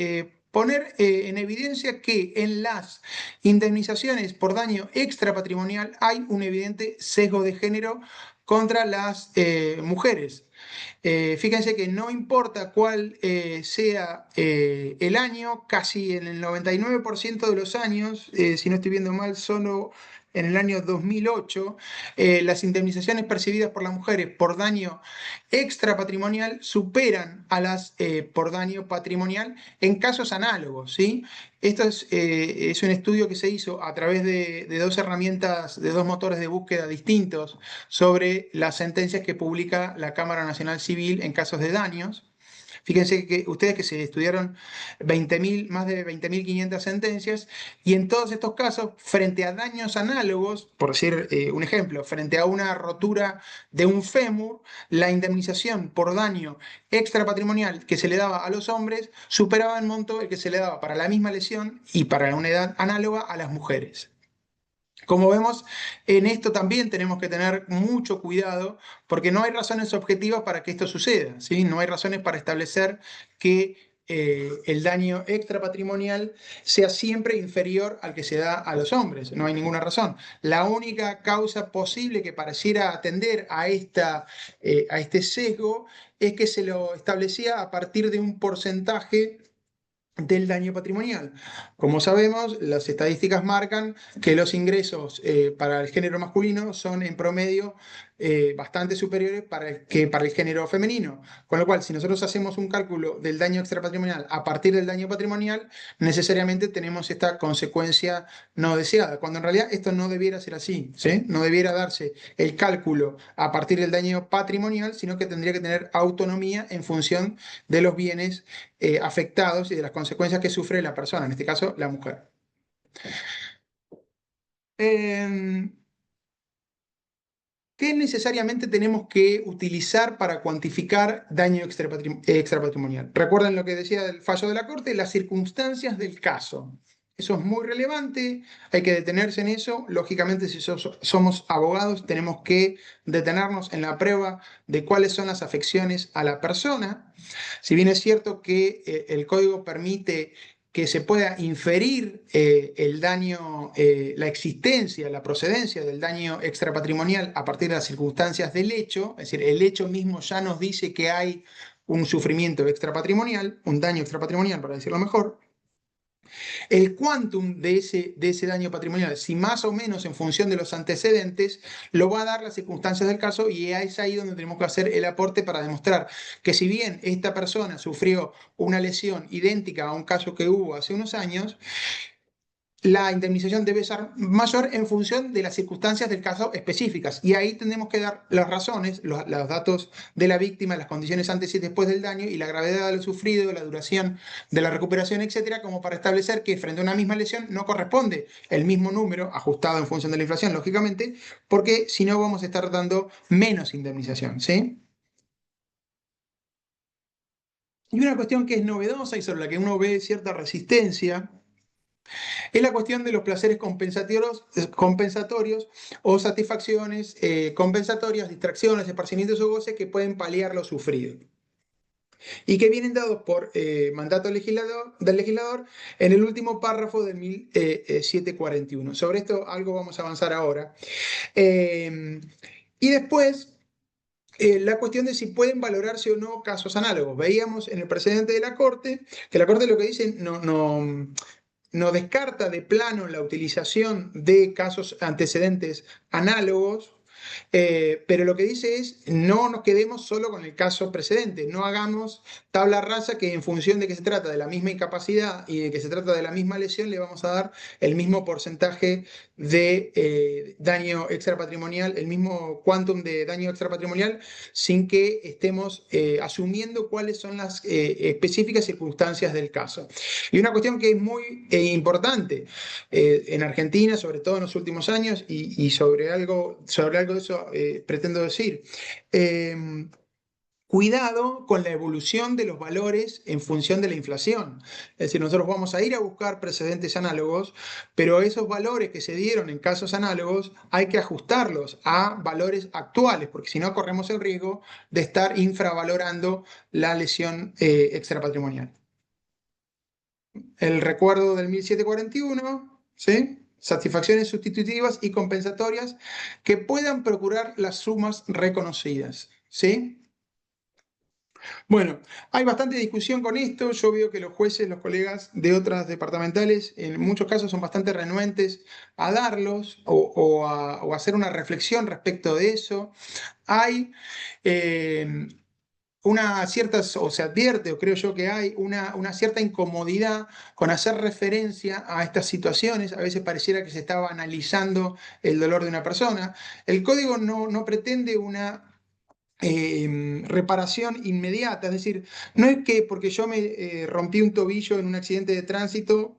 poner en evidencia que en las indemnizaciones por daño extrapatrimonial hay un evidente sesgo de género contra las mujeres. Fíjense que no importa cuál sea el año, casi en el 99% de los años, si no estoy viendo mal, solo en el año 2008, las indemnizaciones percibidas por las mujeres por daño extrapatrimonial superan a las por daño patrimonial en casos análogos, ¿sí? Esto es un estudio que se hizo a través de dos herramientas, de dos motores de búsqueda distintos, sobre las sentencias que publica la Cámara Nacional Civil en casos de daños. Fíjense que ustedes que se estudiaron 20.000, más de 20.500 sentencias, y en todos estos casos, frente a daños análogos, por decir un ejemplo, frente a una rotura de un fémur, la indemnización por daño extrapatrimonial que se le daba a los hombres superaba en monto el que se le daba para la misma lesión y para una edad análoga a las mujeres. Como vemos, en esto también tenemos que tener mucho cuidado porque no hay razones objetivas para que esto suceda, ¿sí? No hay razones para establecer que el daño extrapatrimonial sea siempre inferior al que se da a los hombres. No hay ninguna razón. La única causa posible que pareciera atender a este sesgo es que se lo establecía a partir de un porcentaje del daño patrimonial. Como sabemos, las estadísticas marcan que los ingresos para el género masculino son en promedio bastante superiores que para el género femenino. Con lo cual, si nosotros hacemos un cálculo del daño extrapatrimonial a partir del daño patrimonial, necesariamente tenemos esta consecuencia no deseada, cuando en realidad esto no debiera ser así, ¿sí? No debiera darse el cálculo a partir del daño patrimonial, sino que tendría que tener autonomía en función de los bienes afectados y de las consecuencias que sufre la persona, en este caso la mujer. Eh, ¿Qué necesariamente tenemos que utilizar para cuantificar daño extrapatrimonial? Recuerden lo que decía del fallo de la Corte, las circunstancias del caso. Eso es muy relevante, hay que detenerse en eso. Lógicamente, si somos abogados, tenemos que detenernos en la prueba de cuáles son las afecciones a la persona. Si bien es cierto que el código permite que se pueda inferir el daño, la existencia, la procedencia del daño extrapatrimonial a partir de las circunstancias del hecho, es decir, el hecho mismo ya nos dice que hay un sufrimiento extrapatrimonial, un daño extrapatrimonial, para decirlo mejor. El quantum de ese daño patrimonial, si más o menos en función de los antecedentes, lo va a dar las circunstancias del caso y es ahí donde tenemos que hacer el aporte para demostrar que si bien esta persona sufrió una lesión idéntica a un caso que hubo hace unos años, la indemnización debe ser mayor en función de las circunstancias del caso específicas. Y ahí tenemos que dar las razones, los datos de la víctima, las condiciones antes y después del daño y la gravedad de lo sufrido, la duración de la recuperación, etcétera, como para establecer que frente a una misma lesión no corresponde el mismo número, ajustado en función de la inflación, lógicamente, porque si no vamos a estar dando menos indemnización, ¿sí? Y una cuestión que es novedosa y sobre la que uno ve cierta resistencia es la cuestión de los placeres compensatorios o satisfacciones compensatorias, distracciones, esparcimientos o goces que pueden paliar lo sufrido y que vienen dados por mandato del legislador en el último párrafo del 1741. Sobre esto algo vamos a avanzar ahora. Y después la cuestión de si pueden valorarse o no casos análogos. Veíamos en el precedente de la Corte que la Corte lo que dice no descarta de plano la utilización de casos antecedentes análogos, pero lo que dice es no nos quedemos solo con el caso precedente, no hagamos tabla rasa que en función de que se trata de la misma incapacidad y de que se trata de la misma lesión le vamos a dar el mismo porcentaje de daño extrapatrimonial, el mismo quantum de daño extrapatrimonial sin que estemos asumiendo cuáles son las específicas circunstancias del caso. Y una cuestión que es muy importante en Argentina, sobre todo en los últimos años, y sobre algo de eso pretendo decir. Cuidado con la evolución de los valores en función de la inflación. Es decir, nosotros vamos a ir a buscar precedentes análogos, pero esos valores que se dieron en casos análogos hay que ajustarlos a valores actuales, porque si no corremos el riesgo de estar infravalorando la lesión extrapatrimonial. El recuerdo del 1741, ¿sí? Satisfacciones sustitutivas y compensatorias que puedan procurar las sumas reconocidas, ¿sí? Bueno, hay bastante discusión con esto. Yo veo que los jueces, los colegas de otras departamentales, en muchos casos son bastante renuentes a darlos o a hacer una reflexión respecto de eso. Hay una cierta, o se advierte, o creo yo que hay una cierta incomodidad con hacer referencia a estas situaciones. A veces pareciera que se estaba analizando el dolor de una persona. El código no pretende reparación inmediata. Es decir, no es que porque yo me rompí un tobillo en un accidente de tránsito,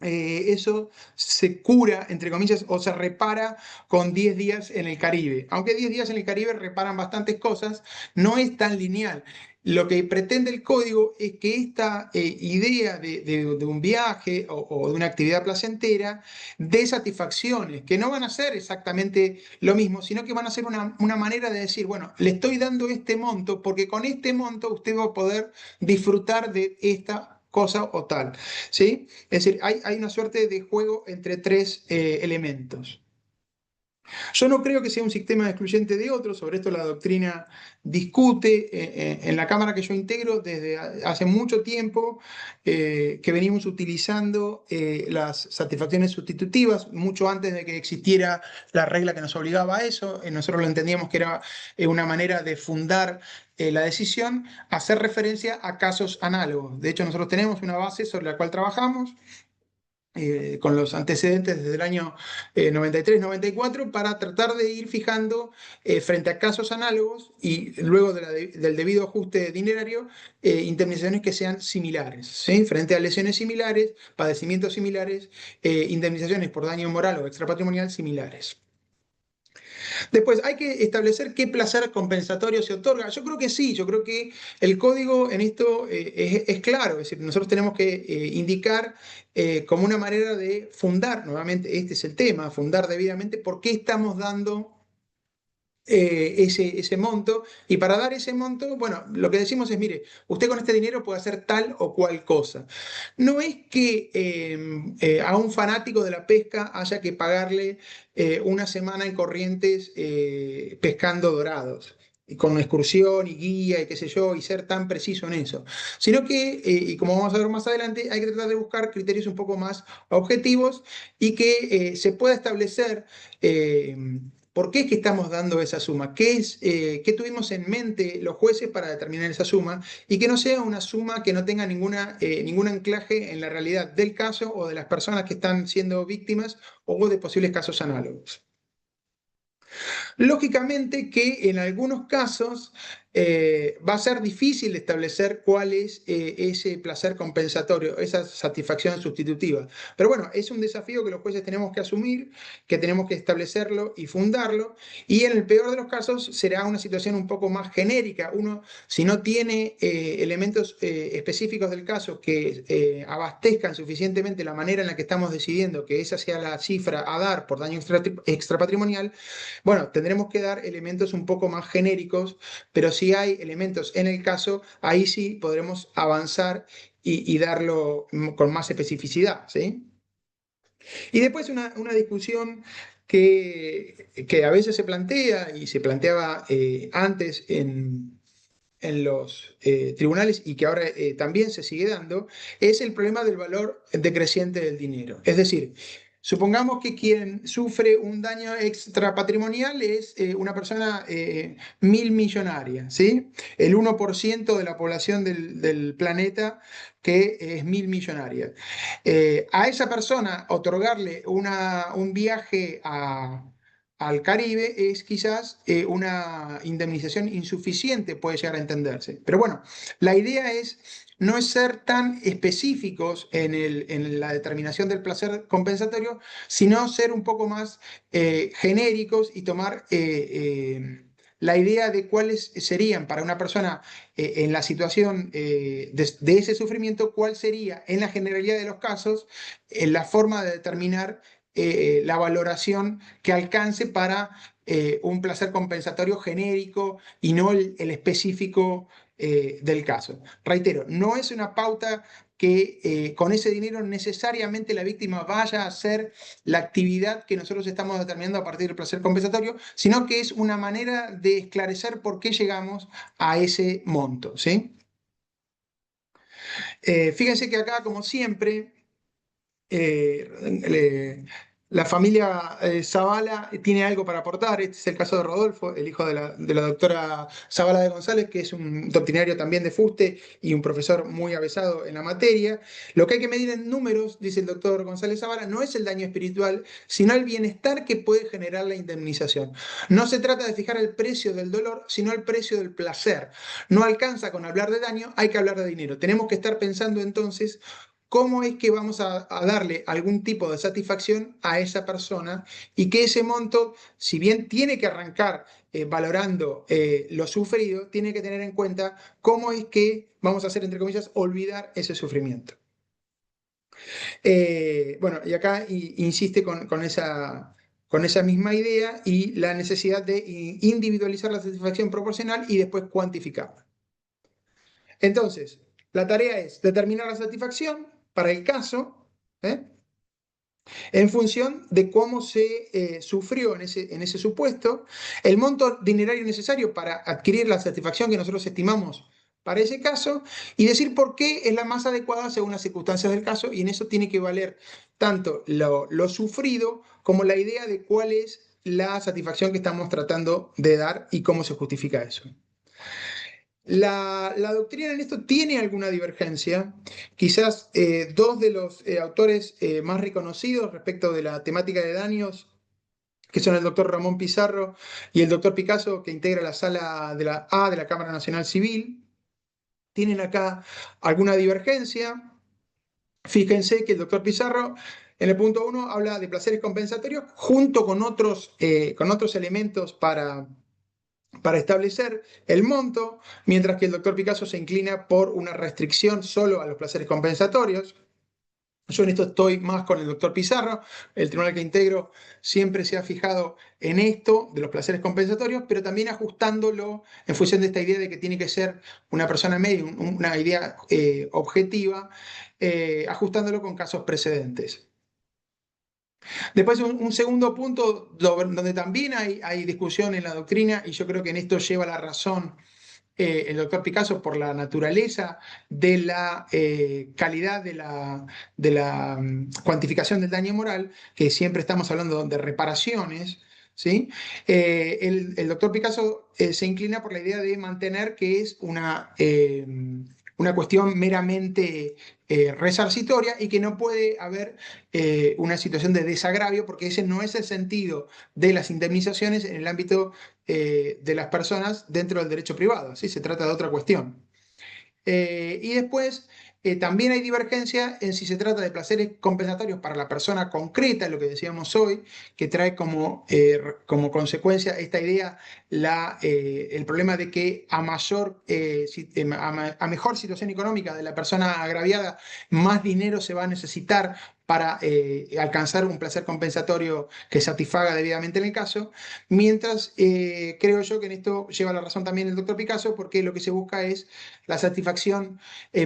eso se cura, entre comillas, o se repara con 10 días en el Caribe. Aunque 10 días en el Caribe reparan bastantes cosas, no es tan lineal. Lo que pretende el código es que esta idea de un viaje o de una actividad placentera dé satisfacciones, que no van a ser exactamente lo mismo, sino que van a ser una manera de decir, bueno, le estoy dando este monto porque con este monto usted va a poder disfrutar de esta cosa o tal. ¿Sí? Es decir, hay una suerte de juego entre tres elementos. Yo no creo que sea un sistema excluyente de otro, sobre esto la doctrina discute en la Cámara que yo integro desde hace mucho tiempo que venimos utilizando las satisfacciones sustitutivas, mucho antes de que existiera la regla que nos obligaba a eso. Nosotros lo entendíamos que era una manera de fundar la decisión, hacer referencia a casos análogos. De hecho, nosotros tenemos una base sobre la cual trabajamos con los antecedentes desde el año 93-94 para tratar de ir fijando frente a casos análogos y luego del debido ajuste dinerario, indemnizaciones que sean similares, ¿sí? Frente a lesiones similares, padecimientos similares, indemnizaciones por daño moral o extrapatrimonial similares. Después, hay que establecer qué placer compensatorio se otorga. Yo creo que sí, yo creo que el código en esto es claro, es decir, nosotros tenemos que indicar como una manera de fundar, nuevamente este es el tema, fundar debidamente por qué estamos dando ese monto. Y para dar ese monto, bueno, lo que decimos es, mire, usted con este dinero puede hacer tal o cual cosa. No es que a un fanático de la pesca haya que pagarle una semana en Corrientes pescando dorados, y con excursión y guía y qué sé yo, y ser tan preciso en eso, sino que, y como vamos a ver más adelante, hay que tratar de buscar criterios un poco más objetivos y que se pueda establecer eh, ¿por qué es que estamos dando esa suma? ¿Qué tuvimos en mente los jueces para determinar esa suma? Y que no sea una suma que no tenga ningún anclaje en la realidad del caso o de las personas que están siendo víctimas o de posibles casos análogos. Lógicamente que en algunos casos va a ser difícil establecer cuál es ese placer compensatorio, esa satisfacción sustitutiva. Pero bueno, es un desafío que los jueces tenemos que asumir, que tenemos que establecerlo y fundarlo. Y en el peor de los casos será una situación un poco más genérica. Uno, si no tiene elementos específicos del caso que abastezcan suficientemente la manera en la que estamos decidiendo que esa sea la cifra a dar por daño extrapatrimonial, bueno, tendremos que dar elementos un poco más genéricos, pero si hay elementos en el caso, ahí sí podremos avanzar y darlo con más especificidad, ¿sí? Y después una discusión que a veces se plantea y se planteaba antes en los tribunales y que ahora también se sigue dando, es el problema del valor decreciente del dinero. Es decir, supongamos que quien sufre un daño extrapatrimonial es una persona mil millonaria, ¿sí? El 1% de la población del planeta que es mil millonaria. A esa persona otorgarle un viaje al Caribe es quizás una indemnización insuficiente, puede llegar a entenderse. Pero bueno, la idea no es ser tan específicos en la determinación del placer compensatorio, sino ser un poco más genéricos y tomar la idea de cuáles serían para una persona en la situación de ese sufrimiento, cuál sería en la generalidad de los casos la forma de determinar la valoración que alcance para un placer compensatorio genérico y no el específico del caso. Reitero, no es una pauta que con ese dinero necesariamente la víctima vaya a hacer la actividad que nosotros estamos determinando a partir del placer compensatorio, sino que es una manera de esclarecer por qué llegamos a ese monto, ¿sí? Fíjense que acá, como siempre, La familia Zavala tiene algo para aportar. Este es el caso de Rodolfo, el hijo de la doctora Zavala de González, que es un doctrinario también de fuste y un profesor muy avesado en la materia. Lo que hay que medir en números, dice el doctor González Zavala, no es el daño espiritual, sino el bienestar que puede generar la indemnización. No se trata de fijar el precio del dolor, sino el precio del placer. No alcanza con hablar de daño, hay que hablar de dinero. Tenemos que estar pensando entonces cómo es que vamos a darle algún tipo de satisfacción a esa persona y que ese monto, si bien tiene que arrancar valorando lo sufrido, tiene que tener en cuenta cómo es que vamos a hacer, entre comillas, olvidar ese sufrimiento. Bueno, y acá insiste con esa misma idea y la necesidad de individualizar la satisfacción proporcional y después cuantificarla. Entonces, la tarea es determinar la satisfacción para el caso, ¿eh? En función de cómo se sufrió en ese supuesto, el monto dinerario necesario para adquirir la satisfacción que nosotros estimamos para ese caso y decir por qué es la más adecuada según las circunstancias del caso, y en eso tiene que valer tanto lo sufrido como la idea de cuál es la satisfacción que estamos tratando de dar y cómo se justifica eso. La doctrina en esto tiene alguna divergencia. Quizás dos de los autores más reconocidos respecto de la temática de daños, que son el doctor Ramón Pizarro y el doctor Picasso, que integra la sala de la A de la Cámara Nacional Civil, tienen acá alguna divergencia. Fíjense que el doctor Pizarro en el punto 1 habla de placeres compensatorios junto con otros elementos para establecer el monto, mientras que el doctor Picasso se inclina por una restricción solo a los placeres compensatorios. Yo en esto estoy más con el doctor Pizarro. El tribunal que integro siempre se ha fijado en esto de los placeres compensatorios, pero también ajustándolo en función de esta idea de que tiene que ser una persona media, una idea objetiva, ajustándolo con casos precedentes. Después, un segundo punto donde también hay discusión en la doctrina, y yo creo que en esto lleva la razón el doctor Picasso por la naturaleza de la calidad de la cuantificación del daño moral, que siempre estamos hablando de reparaciones. ¿Sí? El doctor Picasso se inclina por la idea de mantener que es una cuestión meramente resarcitoria y que no puede haber una situación de desagravio, porque ese no es el sentido de las indemnizaciones en el ámbito de las personas dentro del derecho privado, ¿sí? Se trata de otra cuestión. Y después también hay divergencia en si se trata de placeres compensatorios para la persona concreta, lo que decíamos hoy, que trae como consecuencia esta idea el problema de que a mejor situación económica de la persona agraviada, más dinero se va a necesitar para alcanzar un placer compensatorio que satisfaga debidamente en el caso, mientras creo yo que en esto lleva la razón también el doctor Picasso, porque lo que se busca es la satisfacción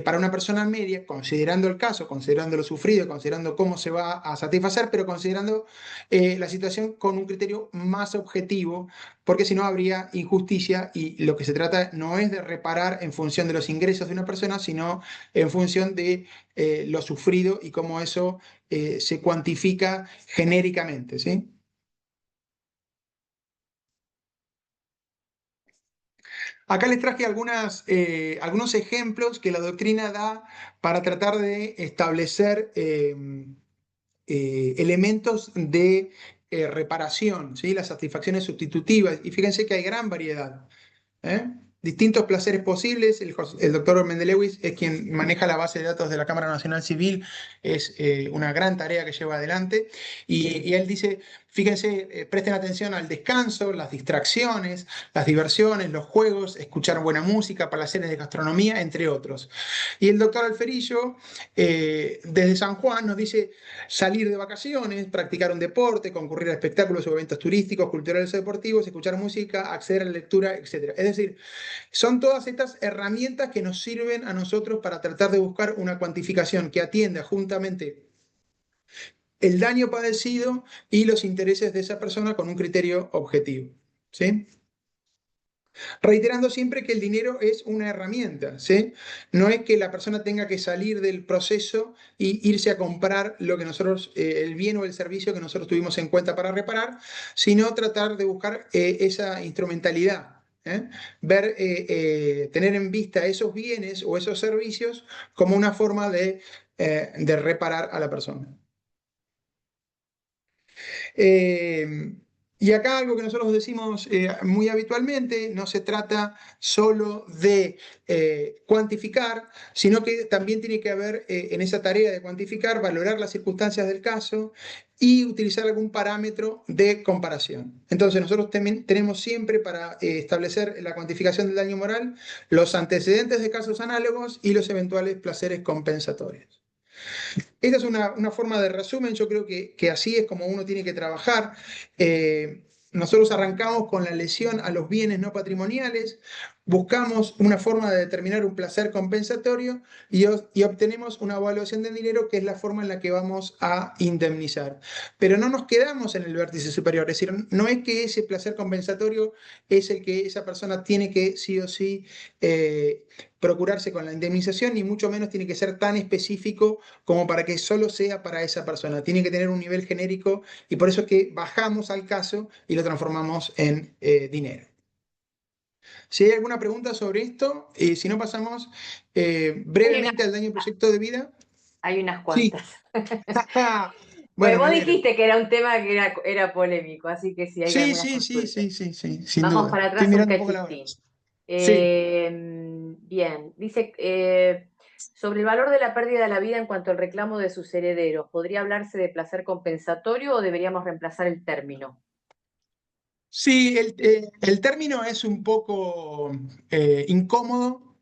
para una persona media, considerando el caso, considerando lo sufrido, considerando cómo se va a satisfacer, pero considerando la situación con un criterio más objetivo, porque si no habría injusticia y lo que se trata no es de reparar en función de los ingresos de una persona, sino en función de lo sufrido y cómo eso se cuantifica genéricamente, ¿sí? Acá les traje algunos ejemplos que la doctrina da para tratar de establecer elementos de reparación, ¿sí? Las satisfacciones sustitutivas. Y fíjense que hay gran variedad. ¿Eh? Distintos placeres posibles. El doctor Mendelewitz es quien maneja la base de datos de la Cámara Nacional Civil. Es una gran tarea que lleva adelante. Y él dice, fíjense, presten atención al descanso, las distracciones, las diversiones, los juegos, escuchar buena música, placeres de gastronomía, entre otros. Y el doctor Alferillo, desde San Juan, nos dice salir de vacaciones, practicar un deporte, concurrir a espectáculos o eventos turísticos, culturales o deportivos, escuchar música, acceder a la lectura, etc. Es decir, son todas estas herramientas que nos sirven a nosotros para tratar de buscar una cuantificación que atienda juntamente el daño padecido y los intereses de esa persona con un criterio objetivo. ¿Sí? Reiterando siempre que el dinero es una herramienta, ¿sí? No es que la persona tenga que salir del proceso y irse a comprar lo que nosotros, el bien o el servicio que nosotros tuvimos en cuenta para reparar, sino tratar de buscar esa instrumentalidad. ¿Eh? Ver, tener en vista esos bienes o esos servicios como una forma de reparar a la persona. Eh, y acá algo que nosotros decimos muy habitualmente, no se trata solo de cuantificar, sino que también tiene que haber en esa tarea de cuantificar, valorar las circunstancias del caso y utilizar algún parámetro de comparación. Entonces nosotros también tenemos siempre para establecer la cuantificación del daño moral los antecedentes de casos análogos y los eventuales placeres compensatorios. Esta es una forma de resumen, yo creo que así es como uno tiene que trabajar. Nosotros arrancamos con la lesión a los bienes no patrimoniales, buscamos una forma de determinar un placer compensatorio y obtenemos una evaluación del dinero que es la forma en la que vamos a indemnizar. Pero no nos quedamos en el vértice superior, es decir, no es que ese placer compensatorio es el que esa persona tiene que sí o sí procurarse con la indemnización, ni mucho menos tiene que ser tan específico como para que solo sea para esa persona. Tiene que tener un nivel genérico y por eso es que bajamos al caso y lo transformamos en dinero. Si hay alguna pregunta sobre esto, si no pasamos Hay unas, brevemente al daño proyecto de vida. hay unas Sí. cuantas. Pues Bueno, me vos alegro. dijiste que era un tema que era polémico, así que sí, hay Sí, algunas sí, sí, consultas. sí, sí, sí, sin Vamos duda. para Estoy atrás un mirando un poco la hora. cachitín. Sí. Bien, dice, sobre el valor de la pérdida de la vida en cuanto al reclamo de sus herederos, ¿podría hablarse de placer compensatorio o deberíamos reemplazar el término? Sí, el término es un poco incómodo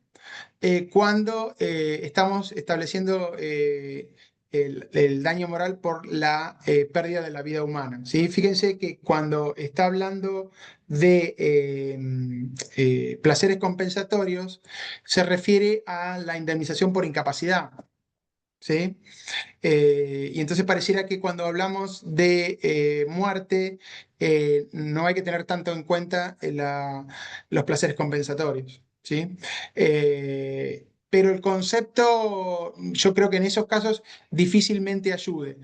cuando estamos estableciendo el daño moral por la pérdida de la vida humana. ¿Sí? Fíjense que cuando está hablando de placeres compensatorios, se refiere a la indemnización por incapacidad. ¿Sí? Y entonces pareciera que cuando hablamos de muerte, no hay que tener tanto en cuenta los placeres compensatorios, ¿sí? Pero el concepto, yo creo que en esos casos difícilmente ayude.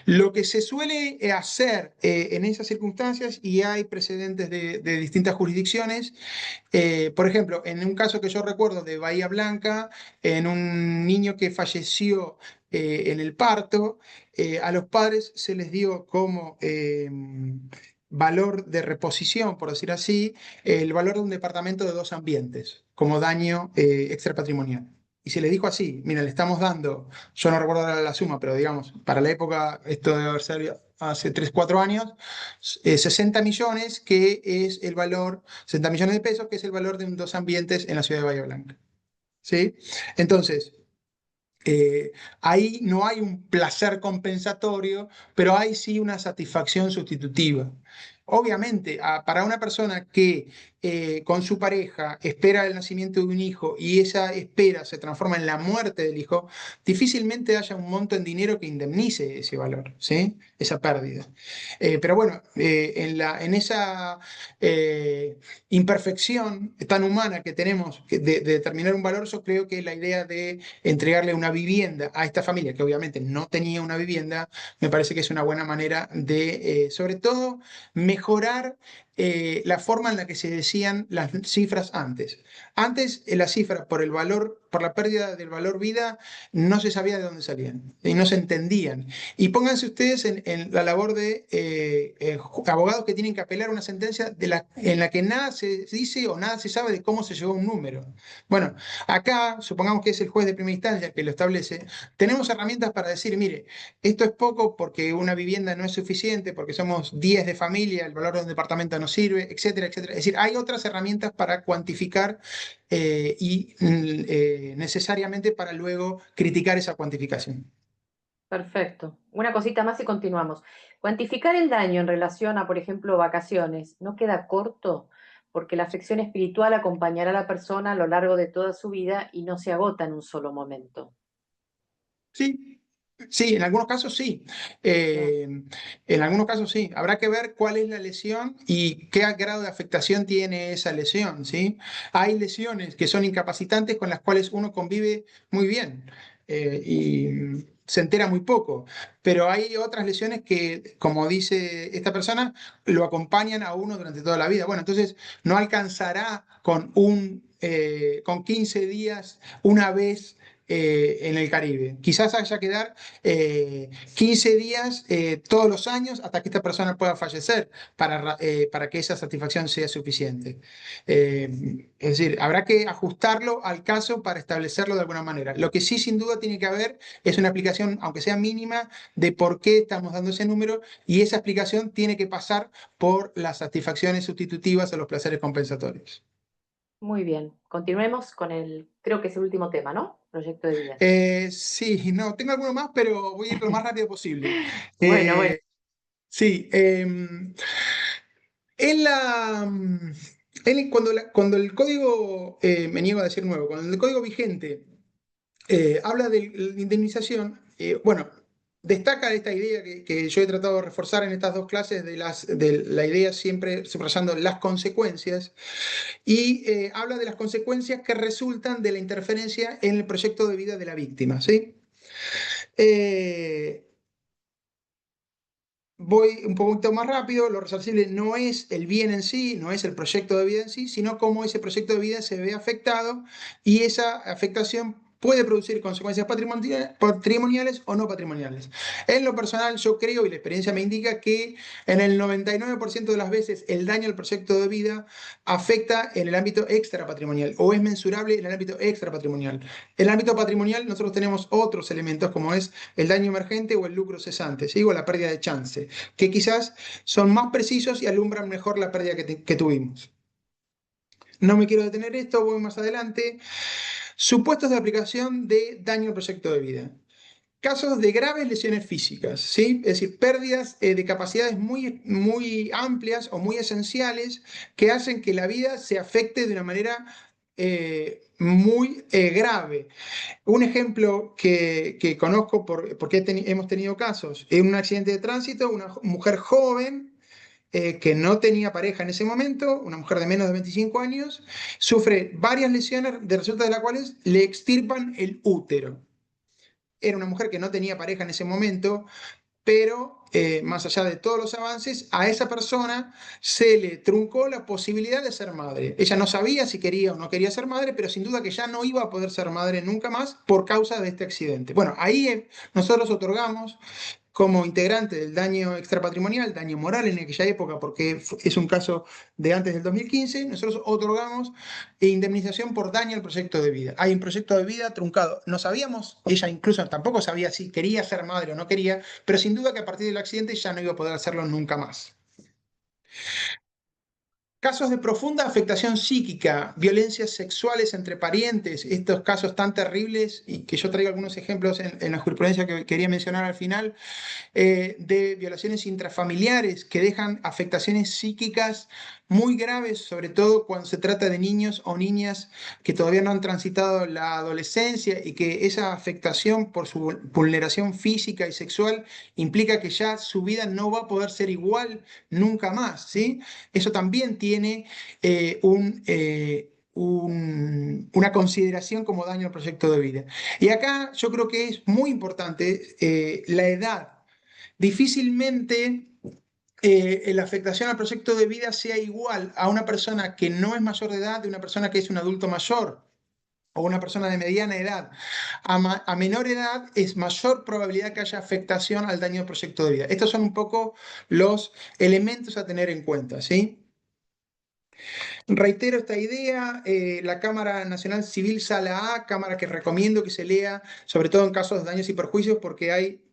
Lo que se suele hacer en esas circunstancias, y hay precedentes de distintas jurisdicciones, por ejemplo, en un caso que yo recuerdo de Bahía Blanca, en un niño que falleció en el parto, a los padres se les dio como valor de reposición, por decir así, el valor de un departamento de 2 ambientes, como daño extrapatrimonial. Y se les dijo así, mira, le estamos dando, yo no recuerdo ahora la suma, pero digamos, para la época, esto debe haber sido hace 3 4 años, 60 millones, que es el valor, 60 millones de pesos, que es el valor de 2 ambientes en la ciudad de Bahía Blanca. ¿Sí? Entonces, eh, ahí no hay un placer compensatorio, pero hay sí una satisfacción sustitutiva. Obviamente, para una persona que con su pareja espera el nacimiento de un hijo y esa espera se transforma en la muerte del hijo, difícilmente haya un monto en dinero que indemnice ese valor, ¿sí? Esa pérdida. Pero bueno, en esa imperfección tan humana que tenemos de determinar un valor, yo creo que la idea de entregarle una vivienda a esta familia, que obviamente no tenía una vivienda, me parece que es una buena manera de, sobre todo, mejorar la forma en la que se decían las cifras antes. Antes, las cifras por el valor, por la pérdida del valor vida, no se sabía de dónde salían y no se entendían. Y pónganse ustedes en la labor de abogados que tienen que apelar una sentencia en la que nada se dice o nada se sabe de cómo se llegó a un número. Bueno, acá, supongamos que es el juez de primera instancia que lo establece, tenemos herramientas para decir, mire, esto es poco porque una vivienda no es suficiente, porque somos 10 de familia, el valor de un departamento no sirve, etcétera, etcétera. Es decir, hay otras herramientas para cuantificar necesariamente para luego criticar esa cuantificación. Perfecto. Una cosita más y continuamos. Cuantificar el daño en relación a, por ejemplo, vacaciones, ¿no queda corto? Porque la afección espiritual acompañará a la persona a lo largo de toda su vida y no se agota en un solo momento. Sí, Sí, en algunos casos sí. Bien, En algunos casos sí. Habrá que ver cuál es la lesión y qué grado de afectación tiene esa lesión, ¿sí? Hay lesiones que son incapacitantes con las cuales uno convive muy bien y se entera muy poco, pero hay otras lesiones que, como dice esta persona, lo acompañan a uno durante toda la vida. Bueno, entonces no alcanzará con 15 días una vez en el Caribe. Quizás haya que dar 15 días todos los años hasta que esta persona pueda fallecer para que esa satisfacción sea suficiente. Es decir, habrá que ajustarlo al caso para establecerlo de alguna manera. Lo que sí sin duda tiene que haber es una explicación, aunque sea mínima, de por qué estamos dando ese número y esa explicación tiene que pasar por las satisfacciones sustitutivas o los placeres compensatorios. muy bien. Continuemos con creo que es el último tema, ¿no? Proyecto de vida. Sí, no, tengo alguno más, pero voy a ir lo más rápido posible. Bueno, bueno. Sí, en cuando el código, me niego a decir nuevo, cuando el código vigente habla de la indemnización, bueno, destaca esta idea que yo he tratado de reforzar en estas dos clases de la idea siempre subrayando las consecuencias, y habla de las consecuencias que resultan de la interferencia en el proyecto de vida de la víctima, ¿sí? Eh, Voy un poquito más rápido, lo resarcible no es el bien en sí, no es el proyecto de vida en sí, sino cómo ese proyecto de vida se ve afectado y esa afectación puede producir consecuencias patrimoniales o no patrimoniales. En lo personal, yo creo y la experiencia me indica que en el 99% de las veces el daño al proyecto de vida afecta en el ámbito extrapatrimonial o es mensurable en el ámbito extrapatrimonial. En el ámbito patrimonial nosotros tenemos otros elementos como es el daño emergente o el lucro cesante, ¿sí? O la pérdida de chance, que quizás son más precisos y alumbran mejor la pérdida que tuvimos. No me quiero detener en esto, voy más adelante. Supuestos de aplicación de daño al proyecto de vida. Casos de graves lesiones físicas, ¿sí? Es decir, pérdidas de capacidades muy, muy amplias o muy esenciales que hacen que la vida se afecte de una manera muy grave. Un ejemplo que conozco porque hemos tenido casos, en un accidente de tránsito, una mujer joven que no tenía pareja en ese momento, una mujer de menos de 25 años, sufre varias lesiones de resultas de las cuales le extirpan el útero. Era una mujer que no tenía pareja en ese momento, pero más allá de todos los avances, a esa persona se le truncó la posibilidad de ser madre. Ella no sabía si quería o no quería ser madre, pero sin duda que ya no iba a poder ser madre nunca más por causa de este accidente. Bueno, ahí nosotros otorgamos como integrante del daño extrapatrimonial, daño moral en aquella época, porque es un caso de antes del 2015, nosotros otorgamos indemnización por daño al proyecto de vida. Hay un proyecto de vida truncado. No sabíamos, ella incluso tampoco sabía si quería ser madre o no quería, pero sin duda que a partir del accidente ya no iba a poder hacerlo nunca más. Casos de profunda afectación psíquica, violencias sexuales entre parientes, estos casos tan terribles y que yo traigo algunos ejemplos en la jurisprudencia que quería mencionar al final, de violaciones intrafamiliares que dejan afectaciones psíquicas muy graves, sobre todo cuando se trata de niños o niñas que todavía no han transitado la adolescencia y que esa afectación por su vulneración física y sexual implica que ya su vida no va a poder ser igual nunca más, ¿sí? Eso también tiene una consideración como daño al proyecto de vida. Y acá yo creo que es muy importante la edad. Difícilmente la afectación al proyecto de vida sea igual a una persona que no es mayor de edad de una persona que es un adulto mayor o una persona de mediana edad. A menor edad es mayor probabilidad que haya afectación al daño al proyecto de vida. Estos son un poco los elementos a tener en cuenta, ¿sí? Reitero esta idea, la Cámara Nacional Civil Sala A, cámara que recomiendo que se lea, sobre todo en casos de daños y perjuicios, porque hay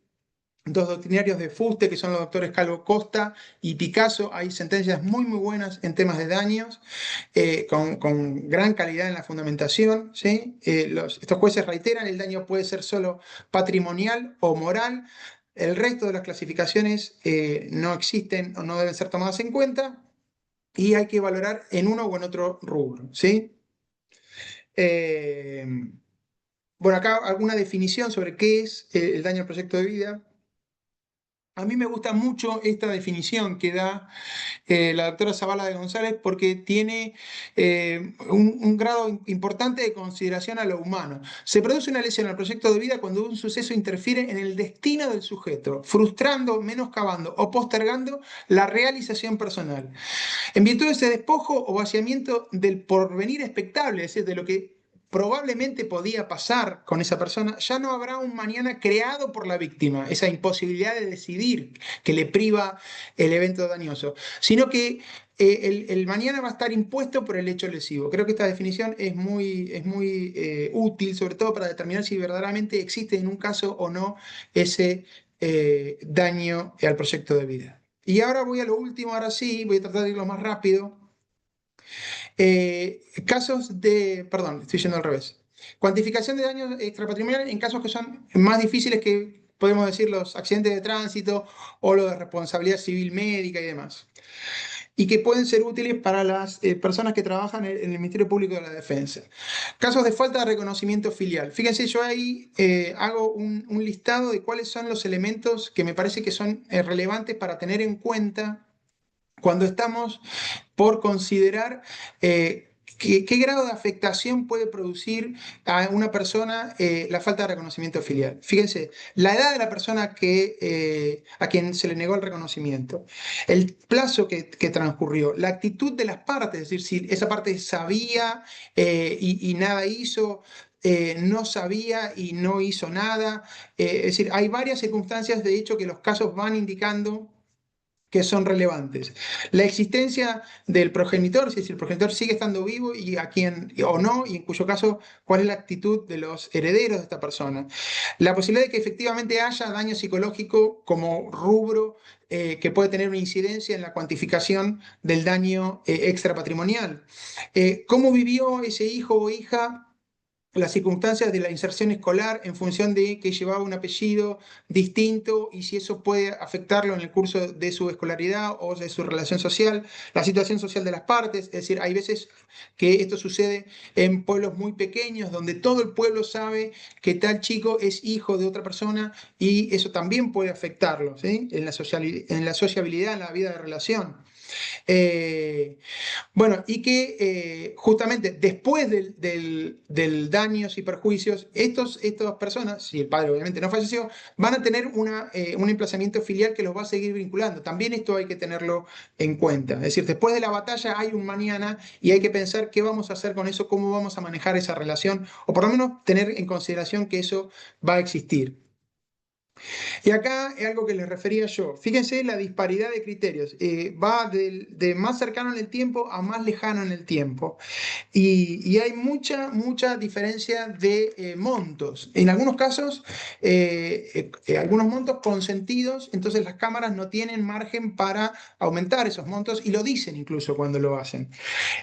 dos doctrinarios de fuste, que son los doctores Calvo Costa y Picasso. Hay sentencias muy, muy buenas en temas de daños, con gran calidad en la fundamentación, ¿sí? Estos jueces reiteran, el daño puede ser solo patrimonial o moral. El resto de las clasificaciones no existen o no deben ser tomadas en cuenta y hay que valorar en uno o en otro rubro, ¿sí? Eh, Bueno, acá alguna definición sobre qué es el daño al proyecto de vida. A mí me gusta mucho esta definición que da la doctora Zavala de González porque tiene un grado importante de consideración a lo humano. Se produce una lesión al proyecto de vida cuando un suceso interfiere en el destino del sujeto, frustrando, menoscabando o postergando la realización personal. En virtud de ese despojo o vaciamiento del porvenir expectable, es decir, de lo que probablemente podía pasar con esa persona, ya no habrá un mañana creado por la víctima, esa imposibilidad de decidir que le priva el evento dañoso, sino que el mañana va a estar impuesto por el hecho lesivo. Creo que esta definición es muy útil, sobre todo para determinar si verdaderamente existe en un caso o no ese daño al proyecto de vida. Y ahora voy a lo último, ahora sí, voy a tratar de irlo más rápido. Perdón, estoy yendo al revés. Cuantificación de daños extrapatrimoniales en casos que son más difíciles que, podemos decir, los accidentes de tránsito o lo de responsabilidad civil médica y demás. Y que pueden ser útiles para las personas que trabajan en el Ministerio Público de la Defensa. Casos de falta de reconocimiento filial. Fíjense, yo ahí hago un listado de cuáles son los elementos que me parece que son relevantes para tener en cuenta cuando estamos por considerar qué grado de afectación puede producir a una persona la falta de reconocimiento filial. Fíjense, la edad de la persona a quien se le negó el reconocimiento, el plazo que transcurrió, la actitud de las partes, es decir, si esa parte sabía y nada hizo. No sabía y no hizo nada. Es decir, hay varias circunstancias, de hecho, que los casos van indicando que son relevantes. La existencia del progenitor, si el progenitor sigue estando vivo y a quién o no, y en cuyo caso, cuál es la actitud de los herederos de esta persona. La posibilidad de que efectivamente haya daño psicológico como rubro que puede tener una incidencia en la cuantificación del daño extrapatrimonial. ¿Cómo vivió ese hijo o hija las circunstancias de la inserción escolar en función de que llevaba un apellido distinto y si eso puede afectarlo en el curso de su escolaridad o de su relación social, la situación social de las partes? Es decir, hay veces que esto sucede en pueblos muy pequeños donde todo el pueblo sabe que tal chico es hijo de otra persona y eso también puede afectarlo, ¿sí? En la sociabilidad, en la vida de relación. Eh, bueno, y que justamente después del daños y perjuicios, estas personas, si el padre obviamente no falleció, van a tener un emplazamiento filial que los va a seguir vinculando. También esto hay que tenerlo en cuenta. Es decir, después de la batalla hay un mañana y hay que pensar qué vamos a hacer con eso, cómo vamos a manejar esa relación, o por lo menos tener en consideración que eso va a existir. Y acá es algo que les refería yo. Fíjense la disparidad de criterios. Va de más cercano en el tiempo a más lejano en el tiempo. Y hay mucha diferencia de montos. En algunos casos, algunos montos consentidos, entonces las cámaras no tienen margen para aumentar esos montos y lo dicen incluso cuando lo hacen.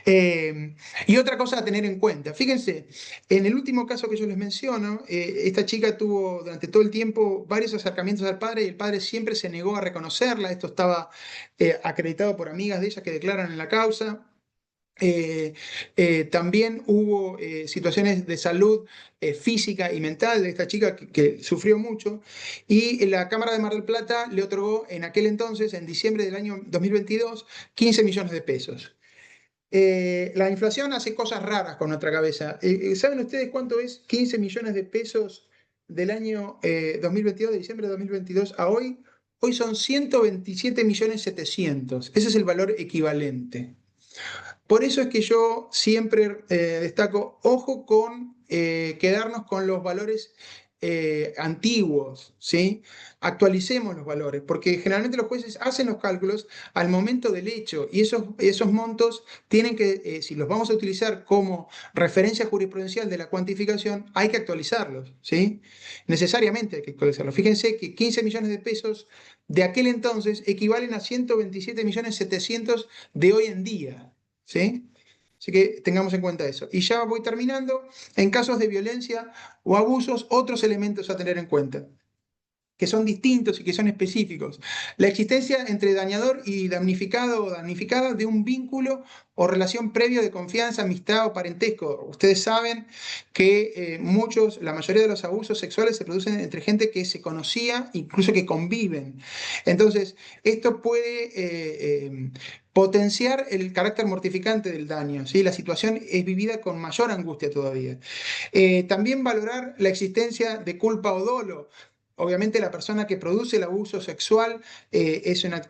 Y otra cosa a tener en cuenta, fíjense, en el último caso que yo les menciono, esta chica tuvo durante todo el tiempo varios acercamientos al padre y el padre siempre se negó a reconocerla, esto estaba acreditado por amigas de ella que declaran en la causa. También hubo situaciones de salud física y mental de esta chica que sufrió mucho y la Cámara de Mar del Plata le otorgó en aquel entonces, en diciembre del año 2022, 15 millones de pesos. La inflación hace cosas raras con nuestra cabeza. ¿Saben ustedes cuánto es 15 millones de pesos del año 2022, de diciembre de 2022 a hoy? Hoy son 127 millones 700. Ese es el valor equivalente. Por eso es que yo siempre destaco, ojo con quedarnos con los valores antiguos, ¿sí? Actualicemos los valores, porque generalmente los jueces hacen los cálculos al momento del hecho y esos montos tienen que, si los vamos a utilizar como referencia jurisprudencial de la cuantificación, hay que actualizarlos, ¿sí? Necesariamente hay que actualizarlos. Fíjense que 15 millones de pesos de aquel entonces equivalen a 127 millones 700 de hoy en día. ¿Sí? Así que tengamos en cuenta eso. Y ya voy terminando. En casos de violencia o abusos, otros elementos a tener en cuenta. que son distintos y que son específicos. La existencia entre dañador y damnificado o damnificada de un vínculo o relación previa de confianza, amistad o parentesco. Ustedes saben que la mayoría de los abusos sexuales se producen entre gente que se conocía, incluso que conviven. Entonces, esto puede potenciar el carácter mortificante del daño, ¿sí? La situación es vivida con mayor angustia todavía. También valorar la existencia de culpa o dolo. Obviamente la persona que produce el abuso sexual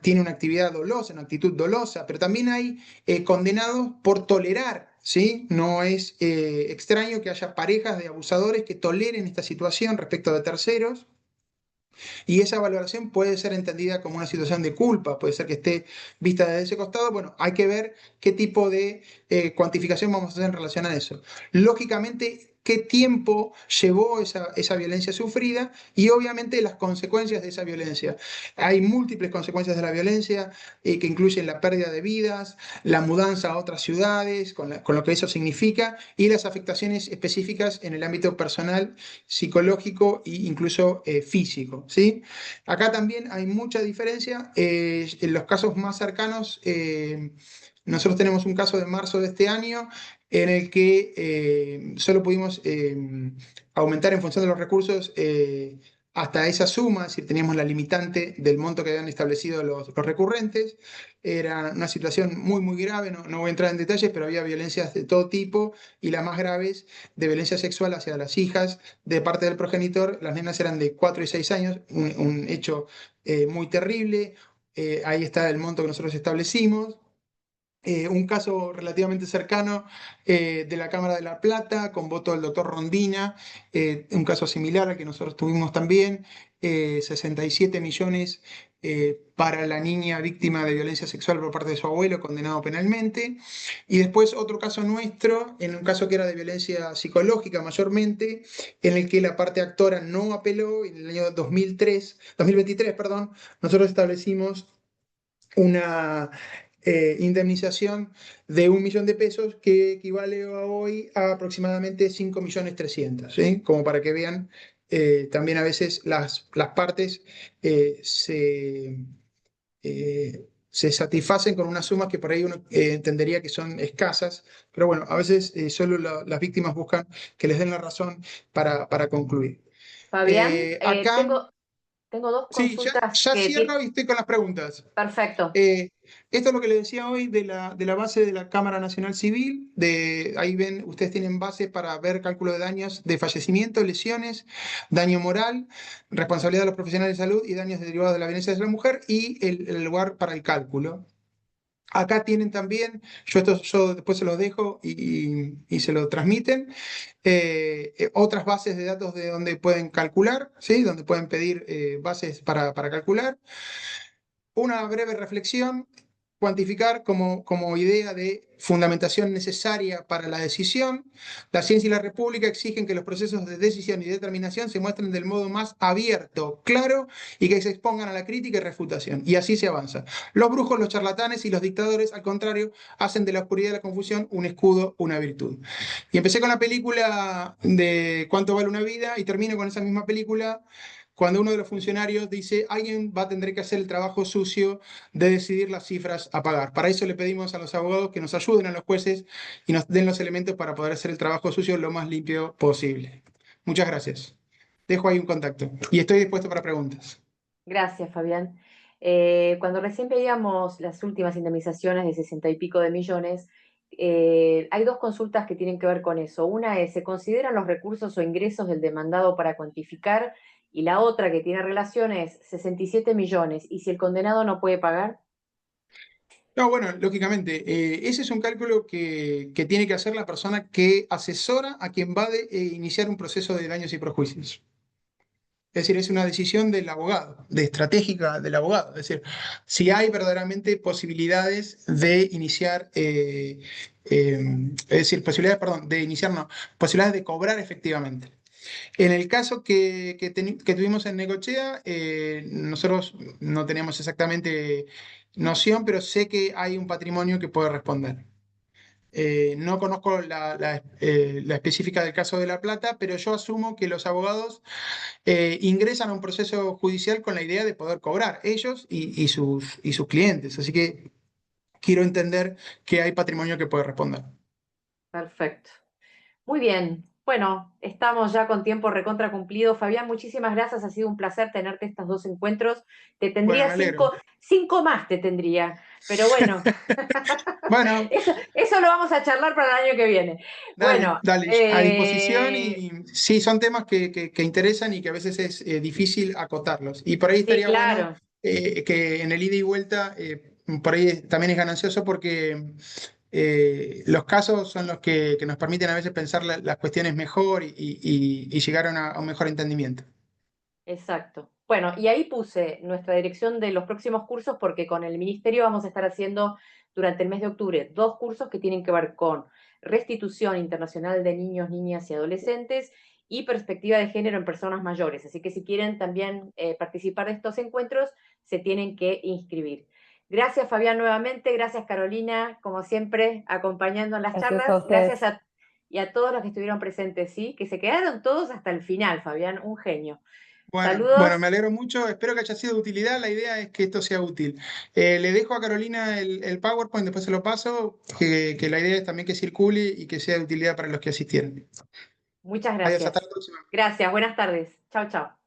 tiene una actividad dolosa, una actitud dolosa, pero también hay condenados por tolerar, ¿sí? No es extraño que haya parejas de abusadores que toleren esta situación respecto de terceros. Y esa valoración puede ser entendida como una situación de culpa, puede ser que esté vista desde ese costado. Bueno, hay que ver qué tipo de cuantificación vamos a hacer en relación a eso. Lógicamente, qué tiempo llevó esa violencia sufrida y obviamente las consecuencias de esa violencia. Hay múltiples consecuencias de la violencia que incluyen la pérdida de vidas, la mudanza a otras ciudades, con lo que eso significa, y las afectaciones específicas en el ámbito personal, psicológico e incluso físico, ¿sí? Acá también hay mucha diferencia. En los casos más cercanos, nosotros tenemos un caso de marzo de este año en el que solo pudimos aumentar en función de los recursos hasta esa suma, si teníamos la limitante del monto que habían establecido los recurrentes. Era una situación muy, muy grave, no voy a entrar en detalles, pero había violencias de todo tipo y las más graves de violencia sexual hacia las hijas de parte del progenitor. Las nenas eran de 4 y 6 años, un hecho muy terrible. Ahí está el monto que nosotros establecimos. Un caso relativamente cercano de la Cámara de la Plata, con voto del doctor Rondina, un caso similar al que nosotros tuvimos también, 67 millones para la niña víctima de violencia sexual por parte de su abuelo, condenado penalmente. Y después otro caso nuestro, en un caso que era de violencia psicológica mayormente, en el que la parte actora no apeló, en el año 2023, perdón, nosotros establecimos una indemnización de 1 millón de pesos que equivale a hoy a aproximadamente 5.300.000, ¿sí? Como para que vean, también a veces las partes se satisfacen con unas sumas que por ahí uno entendería que son escasas, pero bueno, a veces solo las víctimas buscan que les den la razón para concluir. Fabián, Acá, tengo dos sí, consultas ya que cierro y estoy con las preguntas. perfecto. Eh, Esto es lo que les decía hoy de la base de la Cámara Nacional Civil. Ahí ven, ustedes tienen bases para ver cálculo de daños de fallecimiento, lesiones, daño moral, responsabilidad de los profesionales de salud y daños derivados de la violencia de la mujer y el lugar para el cálculo. Acá tienen también, yo después se los dejo y se lo transmiten, otras bases de datos de donde pueden calcular, ¿sí? Donde pueden pedir bases para calcular. Una breve reflexión, cuantificar como idea de fundamentación necesaria para la decisión. La ciencia y la república exigen que los procesos de decisión y determinación se muestren del modo más abierto, claro y que se expongan a la crítica y refutación. Y así se avanza. Los brujos, los charlatanes y los dictadores, al contrario, hacen de la oscuridad y la confusión un escudo, una virtud. Y empecé con la película de ¿Cuánto vale una vida? Y termino con esa misma película cuando uno de los funcionarios dice, alguien va a tener que hacer el trabajo sucio de decidir las cifras a pagar. Para eso le pedimos a los abogados que nos ayuden a los jueces y nos den los elementos para poder hacer el trabajo sucio lo más limpio posible. Muchas gracias. Dejo ahí un contacto y estoy dispuesto para preguntas. Gracias, Fabián. Cuando recién veíamos las últimas indemnizaciones de 60 y pico de millones, hay dos consultas que tienen que ver con eso. Una es, ¿se consideran los recursos o ingresos del demandado para cuantificar? Y la otra que tiene relación es 67 millones. ¿Y si el condenado no puede pagar? No, bueno, lógicamente, ese es un cálculo que tiene que hacer la persona que asesora a quien va a iniciar un proceso de daños y perjuicios. Es decir, es una decisión del abogado, de estratégica del abogado. Es decir, si hay verdaderamente posibilidades de iniciar, es decir, posibilidades, perdón, de iniciar, no, posibilidades de cobrar efectivamente. En el caso que tuvimos en Necochea, nosotros no tenemos exactamente noción, pero sé que hay un patrimonio que puede responder. No conozco la específica del caso de La Plata, pero yo asumo que los abogados ingresan a un proceso judicial con la idea de poder cobrar ellos y sus clientes. Así que quiero entender que hay patrimonio que puede responder. Perfecto. Muy bien. Bueno, estamos ya con tiempo recontra cumplido. Fabián, muchísimas gracias. Ha sido un placer tenerte estos dos encuentros. Te Bueno, tendría me alegro. cinco más te tendría. Pero bueno, Bueno, eso lo vamos a charlar para el año que viene. dale, Bueno, dale, a disposición y sí, son temas que interesan y que a veces es difícil acotarlos. Y por ahí sí, estaría bueno claro. que en el ida y vuelta, por ahí también es ganancioso porque los casos son los que nos permiten a veces pensar las cuestiones mejor y llegar a un mejor entendimiento. Exacto. Bueno, y ahí puse nuestra dirección de los próximos cursos porque con el ministerio vamos a estar haciendo durante el mes de octubre dos cursos que tienen que ver con restitución internacional de niños, niñas y adolescentes y perspectiva de género en personas mayores. Así que si quieren también participar de estos encuentros, se tienen que inscribir. Gracias Fabián nuevamente, gracias Carolina, como siempre, acompañando en las Gracias a charlas. ustedes. Y a todos los que estuvieron presentes, ¿sí? Que se quedaron todos hasta el final, Fabián, un genio. Bueno, Saludos, me alegro mucho, espero que haya sido de utilidad, la idea es que esto sea útil. Le dejo a Carolina el PowerPoint, después se lo paso, que la idea es también que circule y que sea de utilidad para los que asistieron. muchas Adiós, hasta gracias. la próxima. Gracias, buenas tardes. Chao, chao.